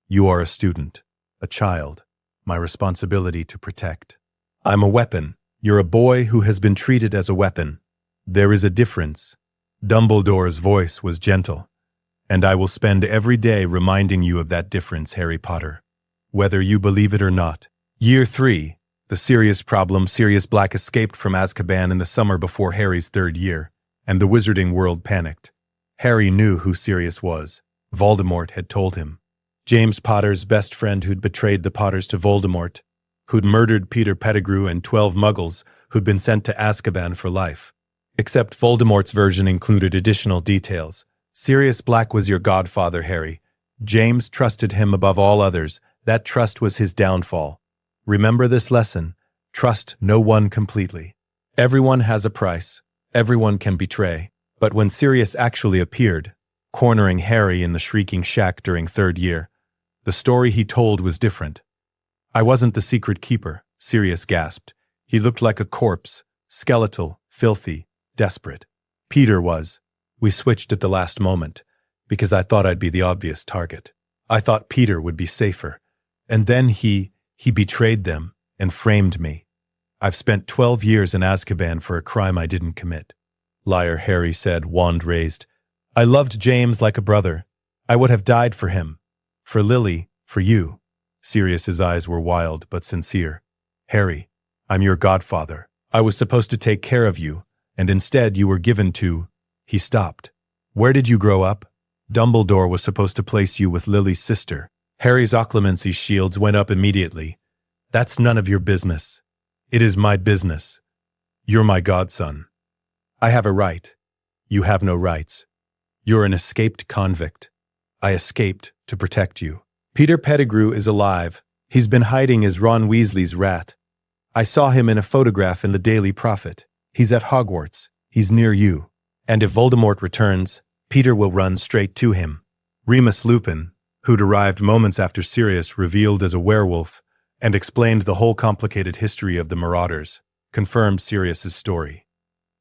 you are a student, a child, my responsibility to protect. I'm a weapon. You're a boy who has been treated as a weapon. There is a difference. Dumbledore's voice was gentle. And I will spend every day reminding you of that difference, Harry Potter. Whether you believe it or not. Year 3. The Sirius problem. Sirius Black escaped from Azkaban in the summer before Harry's 3rd year, and the wizarding world panicked. Harry knew who Sirius was. Voldemort had told him. James Potter's best friend who'd betrayed the Potters to Voldemort, who'd murdered Peter Pettigrew and 12 muggles who'd been sent to Azkaban for life. Except Voldemort's version included additional details. Sirius Black was your godfather, Harry. James trusted him above all others. That trust was his downfall. Remember this lesson. Trust no one completely. Everyone has a price. Everyone can betray. But when Sirius actually appeared, cornering Harry in the shrieking shack during 3rd year, the story he told was different. I wasn't the secret keeper, Sirius gasped. He looked like a corpse, skeletal, filthy, desperate. Peter was. We switched at the last moment, because I thought I'd be the obvious target. I thought Peter would be safer. And then he betrayed them and framed me. I've spent 12 years in Azkaban for a crime I didn't commit. Liar, Harry said, wand raised. I loved James like a brother. I would have died for him. For Lily, for you. Sirius's eyes were wild but sincere. Harry, I'm your godfather. I was supposed to take care of you, and instead you were given to—" He stopped. "Where did you grow up? Dumbledore was supposed to place you with Lily's sister." Harry's occlumency shields went up immediately. "That's none of your business. It is my business. You're my godson. I have a right. You have no rights. You're an escaped convict. I escaped to protect you. Peter Pettigrew is alive. He's been hiding as Ron Weasley's rat. I saw him in a photograph in the Daily Prophet. He's at Hogwarts. He's near you. And if Voldemort returns, Peter will run straight to him." Remus Lupin, who'd arrived moments after Sirius revealed as a werewolf and explained the whole complicated history of the Marauders, confirmed Sirius's story.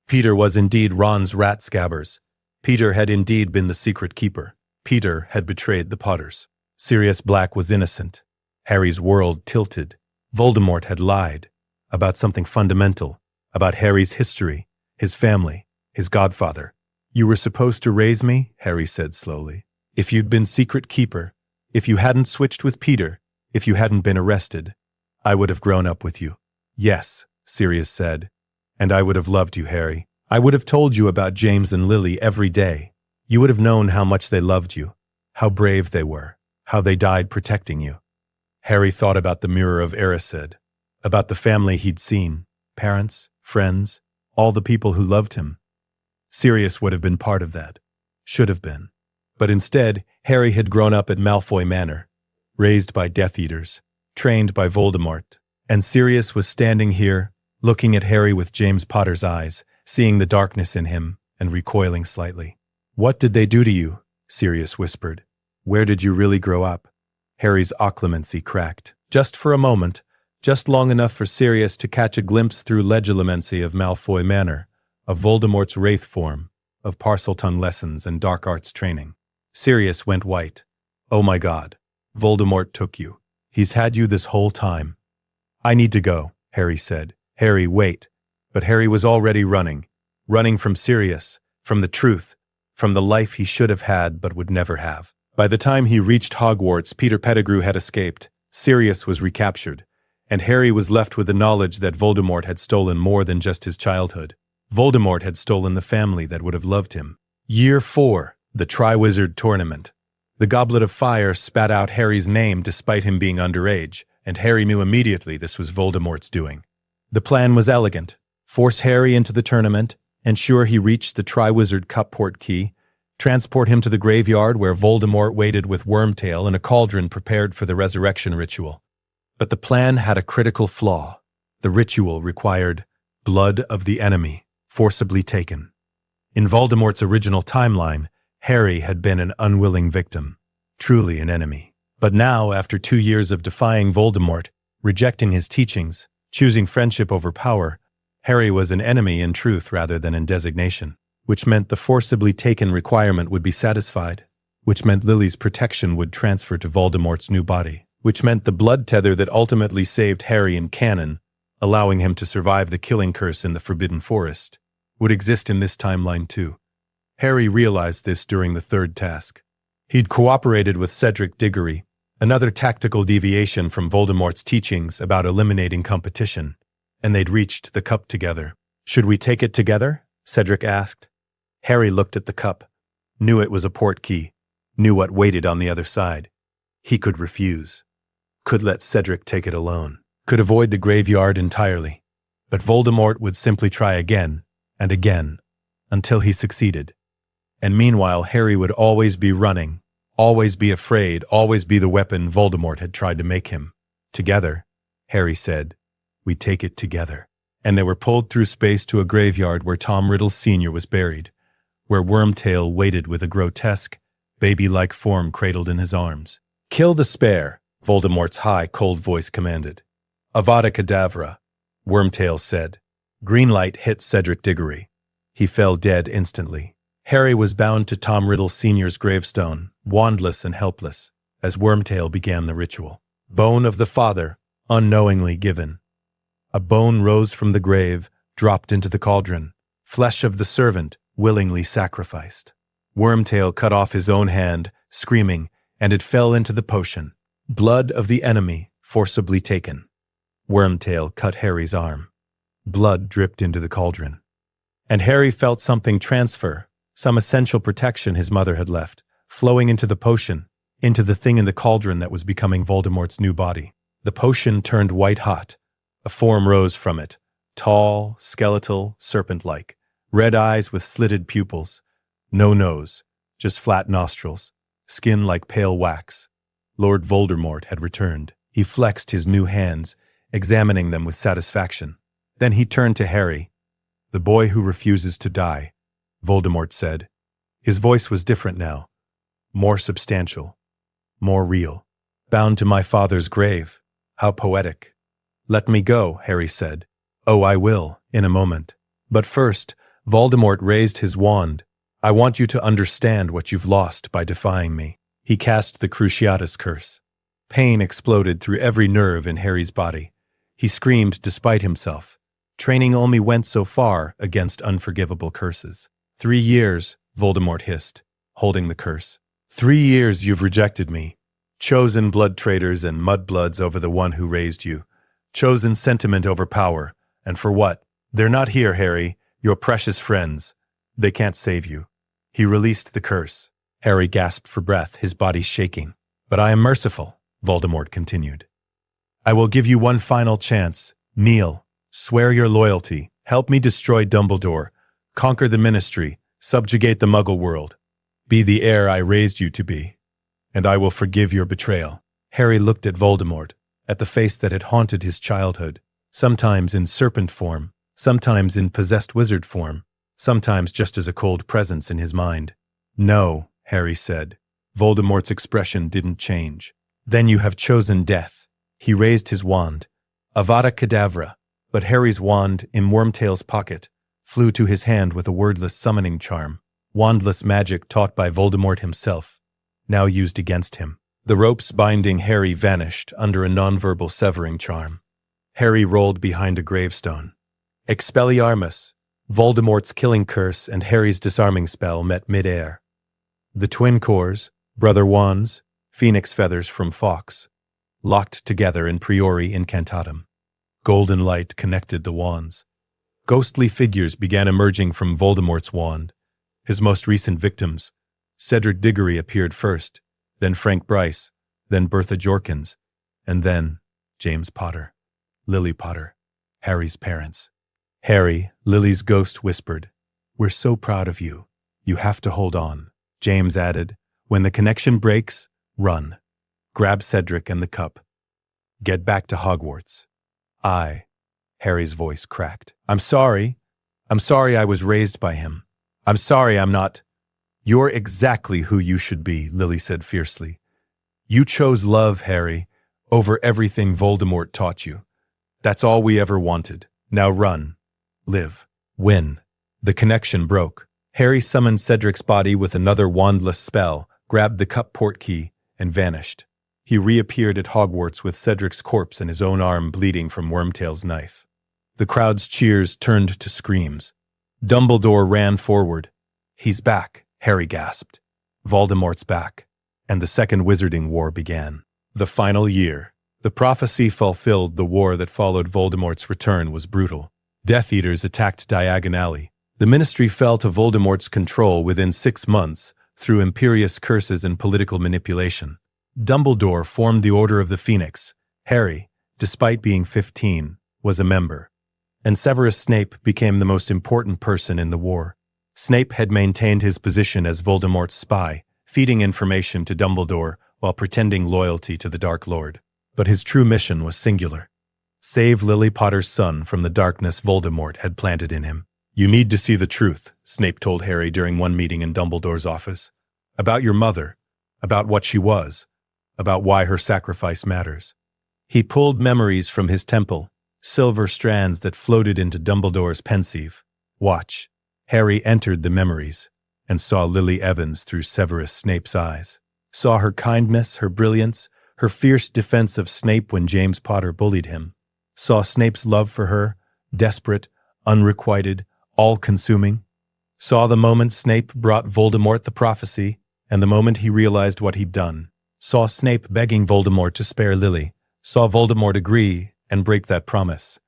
Peter was indeed Ron's rat scabbers. Peter had indeed been the secret keeper. Peter had betrayed the Potters. Sirius Black was innocent. Harry's world tilted. Voldemort had lied about something fundamental, about Harry's history, his family, his godfather. "You were supposed to raise me," Harry said slowly. "If you'd been secret keeper, if you hadn't switched with Peter, if you hadn't been arrested, I would have grown up with you." "Yes," Sirius said, "and I would have loved you, Harry. I would have told you about James and Lily every day. You would have known how much they loved you, how brave they were, how they died protecting you." Harry thought about the Mirror of Erised, about the family he'd seen, parents, friends, all the people who loved him. Sirius would have been part of that. Should have been. But instead, Harry had grown up at Malfoy Manor, raised by Death Eaters, trained by Voldemort, and Sirius was standing here, looking at Harry with James Potter's eyes, seeing the darkness in him, and recoiling slightly. "What did they do to you?" Sirius whispered. "Where did you really grow up?" Harry's occlumency cracked. Just for a moment, just long enough for Sirius to catch a glimpse through legilumency of Malfoy Manor, of Voldemort's wraith form, of Parseltongue lessons and dark arts training. Sirius went white. "Oh my God. Voldemort took you. He's had you this whole time." "I need to go," Harry said. "Harry, wait." But Harry was already running from Sirius, from the truth, from the life he should have had but would never have. By the time he reached Hogwarts, Peter Pettigrew had escaped, Sirius was recaptured, and Harry was left with the knowledge that Voldemort had stolen more than just his childhood. Voldemort had stolen the family that would have loved him. Year 4, the Triwizard Tournament. The Goblet of Fire spat out Harry's name despite him being underage, and Harry knew immediately this was Voldemort's doing. The plan was elegant. Force Harry into the tournament, ensure he reached the Triwizard Cup port key, transport him to the graveyard where Voldemort waited with Wormtail in a cauldron prepared for the resurrection ritual. But the plan had a critical flaw. The ritual required blood of the enemy, forcibly taken. In Voldemort's original timeline, Harry had been an unwilling victim, truly an enemy. But now, after 2 years of defying Voldemort, rejecting his teachings, choosing friendship over power, Harry was an enemy in truth rather than in designation, which meant the forcibly taken requirement would be satisfied, which meant Lily's protection would transfer to Voldemort's new body, which meant the blood tether that ultimately saved Harry in canon, allowing him to survive the killing curse in the Forbidden Forest, would exist in this timeline too. Harry realized this during the third task. He'd cooperated with Cedric Diggory, another tactical deviation from Voldemort's teachings about eliminating competition, and they'd reached the cup together. "Should we take it together?" Cedric asked. Harry looked at the cup, knew it was a port key, knew what waited on the other side. He could refuse, could let Cedric take it alone, could avoid the graveyard entirely. But Voldemort would simply try again and again until he succeeded. And meanwhile, Harry would always be running, always be afraid, always be the weapon Voldemort had tried to make him. "Together," Harry said, "we take it together." And they were pulled through space to a graveyard where Tom Riddle Sr. was buried, where Wormtail waited with a grotesque, baby-like form cradled in his arms. "Kill the spare," Voldemort's high, cold voice commanded. "Avada Kedavra," Wormtail said. Green light hit Cedric Diggory. He fell dead instantly. Harry was bound to Tom Riddle Sr.'s gravestone, wandless and helpless, as Wormtail began the ritual. Bone of the father, unknowingly given. A bone rose from the grave, dropped into the cauldron. Flesh of the servant, willingly sacrificed. Wormtail cut off his own hand, screaming, and it fell into the potion. Blood of the enemy, forcibly taken. Wormtail cut Harry's arm. Blood dripped into the cauldron. And Harry felt something transfer, some essential protection his mother had left, flowing into the potion, into the thing in the cauldron that was becoming Voldemort's new body. The potion turned white-hot. A form rose from it, tall, skeletal, serpent-like, red eyes with slitted pupils, no nose, just flat nostrils, skin like pale wax. Lord Voldemort had returned. He flexed his new hands, examining them with satisfaction. Then he turned to Harry. "The boy who refuses to die," Voldemort said. His voice was different now, more substantial, more real. "Bound to my father's grave. How poetic." "Let me go," Harry said. "Oh, I will, in a moment. But first," Voldemort raised his wand. "I want you to understand what you've lost by defying me." He cast the Cruciatus curse. Pain exploded through every nerve in Harry's body. He screamed despite himself. Training only went so far against unforgivable curses. 3 years, Voldemort hissed, holding the curse. 3 years you've rejected me. Chosen blood traitors and mudbloods over the one who raised you. Chosen sentiment over power. And for what? They're not here, Harry. Your precious friends. They can't save you. He released the curse. Harry gasped for breath, his body shaking. "But I am merciful," Voldemort continued. "I will give you one final chance. Kneel. Swear your loyalty. Help me destroy Dumbledore. Conquer the Ministry. Subjugate the Muggle world. Be the heir I raised you to be. And I will forgive your betrayal." Harry looked at Voldemort, at the face that had haunted his childhood, sometimes in serpent form, sometimes in possessed wizard form, sometimes just as a cold presence in his mind. "No," Harry said. Voldemort's expression didn't change. "Then you have chosen death." He raised his wand. Avada Kedavra. But Harry's wand, in Wormtail's pocket, flew to his hand with a wordless summoning charm, wandless magic taught by Voldemort himself, now used against him. The ropes binding Harry vanished under a nonverbal severing charm. Harry rolled behind a gravestone. Expelliarmus, Voldemort's killing curse and Harry's disarming spell met mid-air. The twin cores, brother wands, phoenix feathers from Fawkes, locked together in priori incantatem. Golden light connected the wands. Ghostly figures began emerging from Voldemort's wand. His most recent victims. Cedric Diggory appeared first, then Frank Bryce, then Bertha Jorkins, and then James Potter, Lily Potter, Harry's parents. "Harry," Lily's ghost whispered, "we're so proud of you. You have to hold on." James added, "When the connection breaks, run. Grab Cedric and the cup. Get back to Hogwarts." Harry's voice cracked. I'm sorry I was raised by him. I'm sorry I'm not." "You're exactly who you should be," Lily said fiercely. "You chose love, Harry, over everything Voldemort taught you. That's all we ever wanted. Now run. Live. Win." The connection broke. Harry summoned Cedric's body with another wandless spell, grabbed the cup portkey, and vanished. He reappeared at Hogwarts with Cedric's corpse and his own arm bleeding from Wormtail's knife. The crowd's cheers turned to screams. Dumbledore ran forward. "He's back," Harry gasped. "Voldemort's back." And the Second Wizarding War began. The final year. The prophecy fulfilled. The war that followed Voldemort's return was brutal. Death Eaters attacked diagonally. The Ministry fell to Voldemort's control within 6 months through imperious curses and political manipulation. Dumbledore formed the Order of the Phoenix. Harry, despite being 15, was a member. And Severus Snape became the most important person in the war. Snape had maintained his position as Voldemort's spy, feeding information to Dumbledore while pretending loyalty to the Dark Lord. But his true mission was singular. Save Lily Potter's son from the darkness Voldemort had planted in him. "You need to see the truth," Snape told Harry during one meeting in Dumbledore's office. "About your mother, about what she was, about why her sacrifice matters." He pulled memories from his temple, silver strands that floated into Dumbledore's pensieve. "Watch." Harry entered the memories and saw Lily Evans through Severus Snape's eyes. Saw her kindness, her brilliance, her fierce defense of Snape when James Potter bullied him. Saw Snape's love for her, desperate, unrequited, all-consuming. Saw the moment Snape brought Voldemort the prophecy and the moment he realized what he'd done. Saw Snape begging Voldemort to spare Lily. Saw Voldemort agree and break that promise.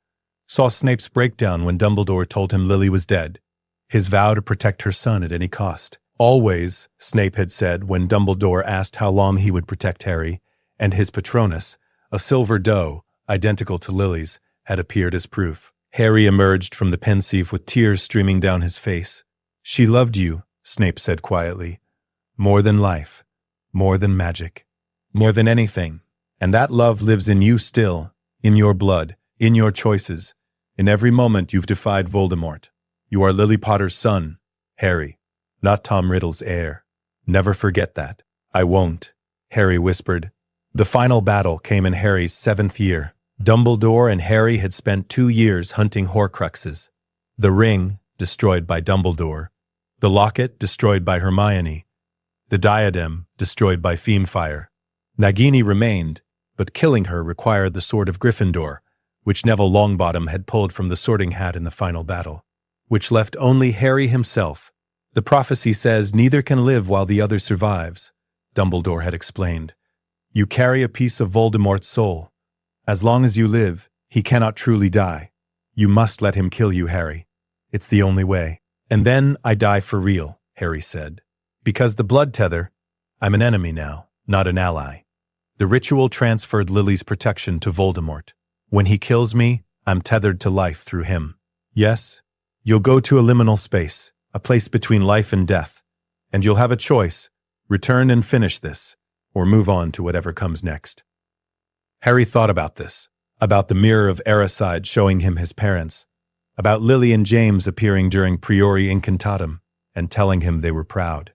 Saw Snape's breakdown when Dumbledore told him Lily was dead. His vow to protect her son at any cost. Always, Snape had said when Dumbledore asked how long he would protect Harry, and his Patronus, a silver doe, identical to Lily's, had appeared as proof. Harry emerged from the pensieve with tears streaming down his face. "She loved you," Snape said quietly. "More than life, more than magic, more than anything. And that love lives in you still, in your blood, in your choices. In every moment you've defied Voldemort. You are Lily Potter's son, Harry, not Tom Riddle's heir. Never forget that." "I won't," Harry whispered. The final battle came in Harry's 7th year. Dumbledore and Harry had spent 2 years hunting Horcruxes. The ring, destroyed by Dumbledore. The locket, destroyed by Hermione. The diadem, destroyed by Fiendfire. Nagini remained, but killing her required the Sword of Gryffindor, which Neville Longbottom had pulled from the Sorting Hat in the final battle, which left only Harry himself. "The prophecy says neither can live while the other survives," Dumbledore had explained. "You carry a piece of Voldemort's soul. As long as you live, he cannot truly die. You must let him kill you, Harry. It's the only way." "And then I die for real," Harry said. "Because the blood tether, I'm an enemy now, not an ally. The ritual transferred Lily's protection to Voldemort. When he kills me, I'm tethered to life through him. Yes, you'll go to a liminal space, a place between life and death, and you'll have a choice: return and finish this, or move on to whatever comes next." Harry thought about this, about the mirror of Eriside showing him his parents, about Lily and James appearing during Priori Incantatem and telling him they were proud,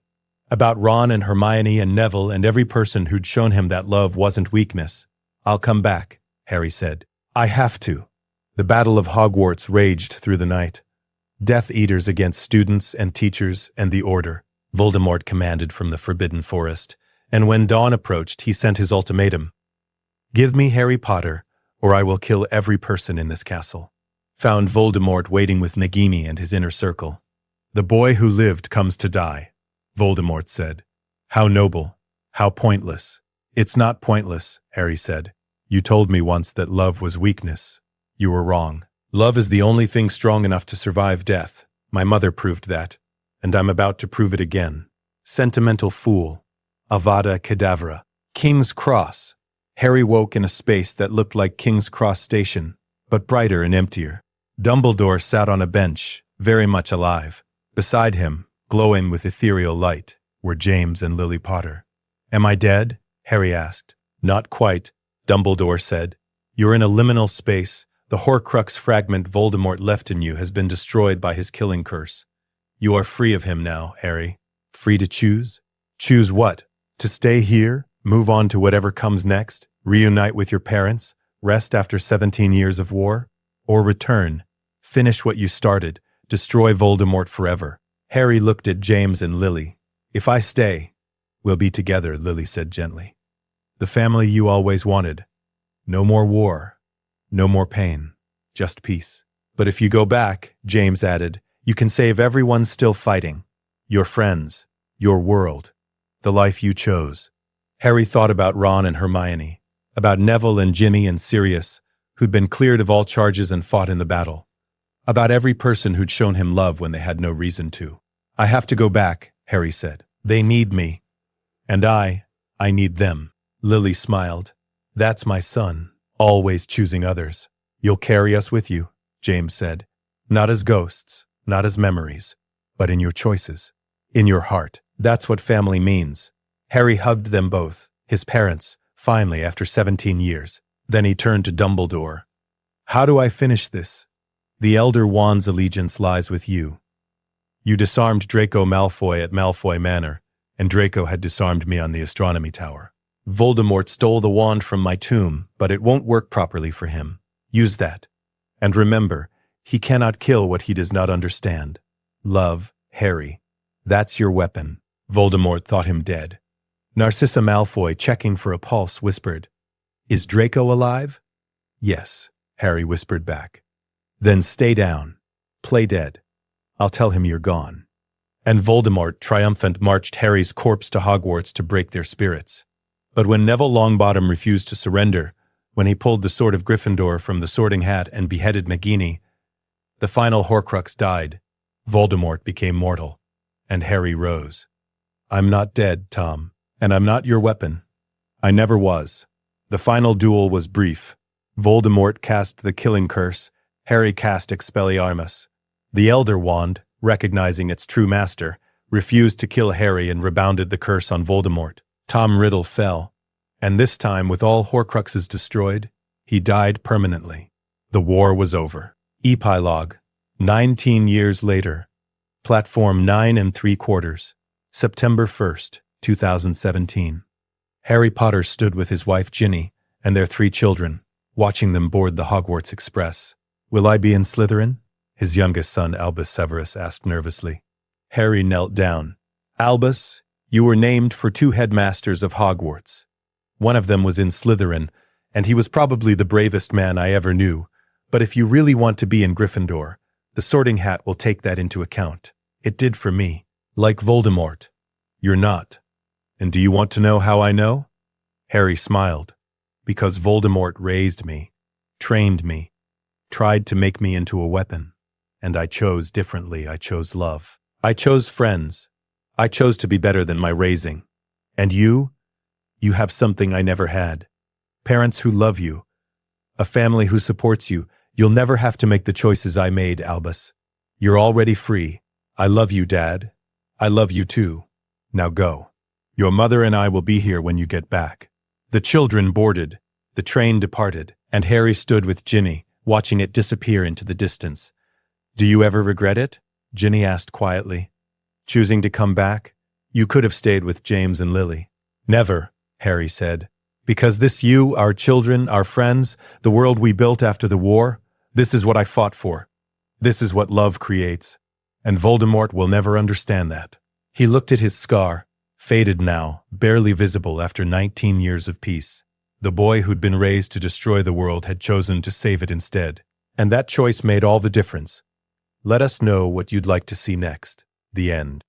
about Ron and Hermione and Neville and every person who'd shown him that love wasn't weakness. "I'll come back," Harry said. "I have to." The Battle of Hogwarts raged through the night. Death Eaters against students and teachers and the Order, Voldemort commanded from the Forbidden Forest, and when dawn approached, he sent his ultimatum: "Give me Harry Potter, or I will kill every person in this castle." Found Voldemort waiting with Nagini and his inner circle. "The boy who lived comes to die," Voldemort said. "How noble, how pointless." "It's not pointless," Harry said. "You told me once that love was weakness. You were wrong. Love is the only thing strong enough to survive death. My mother proved that, and I'm about to prove it again." Sentimental fool. Avada Kedavra. King's Cross. Harry woke in a space that looked like King's Cross Station, but brighter and emptier. Dumbledore sat on a bench, very much alive. Beside him, glowing with ethereal light, were James and Lily Potter. "Am I dead?" Harry asked. "Not quite," Dumbledore said. "You're in a liminal space. The Horcrux fragment Voldemort left in you has been destroyed by his killing curse. You are free of him now, Harry. Free to choose? Choose what? To stay here? Move on to whatever comes next? Reunite with your parents? Rest after 17 years of war? Or return? Finish what you started? Destroy Voldemort forever?" Harry looked at James and Lily. "If I stay, we'll be together," Lily said gently. "The family you always wanted. No more war. No more pain. Just peace." "But if you go back," James added, "you can save everyone still fighting. Your friends. Your world. The life you chose." Harry thought about Ron and Hermione, about Neville and Ginny and Sirius, who'd been cleared of all charges and fought in the battle, about every person who'd shown him love when they had no reason to. "I have to go back," Harry said. "They need me. And I need them." Lily smiled. "That's my son, always choosing others." "You'll carry us with you," James said. "Not as ghosts, not as memories, but in your choices, in your heart. That's what family means." Harry hugged them both, his parents, finally after 17 years. Then he turned to Dumbledore. "How do I finish this? The Elder Wand's allegiance lies with you. You disarmed Draco Malfoy at Malfoy Manor, and Draco had disarmed me on the Astronomy Tower. Voldemort stole the wand from my tomb, but it won't work properly for him. Use that. And remember, he cannot kill what he does not understand. Love, Harry. That's your weapon." Voldemort thought him dead. Narcissa Malfoy, checking for a pulse, whispered, "Is Draco alive?" "Yes," Harry whispered back. "Then stay down. Play dead. I'll tell him you're gone." And Voldemort, triumphant, marched Harry's corpse to Hogwarts to break their spirits. But when Neville Longbottom refused to surrender, When he pulled the sword of Gryffindor from the sorting hat and beheaded Nagini, the final Horcrux died, Voldemort became mortal, and Harry rose. I'm not dead, Tom, and I'm not your weapon. I never was. The final duel was brief. Voldemort cast the killing curse, Harry cast Expelliarmus. The Elder Wand, recognizing its true master, refused to kill Harry and rebounded the curse on Voldemort. Tom Riddle fell, and this time, with all Horcruxes destroyed, he died permanently. The war was over. Epilogue. 19 years later. Platform 9 3/4. September 1st, 2017. Harry Potter stood with his wife Ginny and their 3 children, watching them board the Hogwarts Express. Will I be in Slytherin? His youngest son Albus Severus asked nervously. Harry knelt down. Albus, you were named for 2 headmasters of Hogwarts. One of them was in Slytherin, and he was probably the bravest man I ever knew. But if you really want to be in Gryffindor, the Sorting Hat will take that into account. It did for me. Like Voldemort. You're not. And do you want to know how I know? Harry smiled. Because Voldemort raised me, trained me, tried to make me into a weapon. And I chose differently. I chose love. I chose friends. I chose to be better than my raising. And you? You have something I never had. Parents who love you. A family who supports you. You'll never have to make the choices I made, Albus. You're already free. I love you, Dad. I love you too. Now go. Your mother and I will be here when you get back. The children boarded. The train departed, and Harry stood with Ginny, watching it disappear into the distance. Do you ever regret it? Ginny asked quietly. Choosing to come back? You could have stayed with James and Lily. Never, Harry said. Because this you, our children, our friends, the world we built after the war, this is what I fought for. This is what love creates. And Voldemort will never understand that. He looked at his scar, faded now, barely visible after 19 years of peace. The boy who'd been raised to destroy the world had chosen to save it instead. And that choice made all the difference. Let us know what you'd like to see next. The end.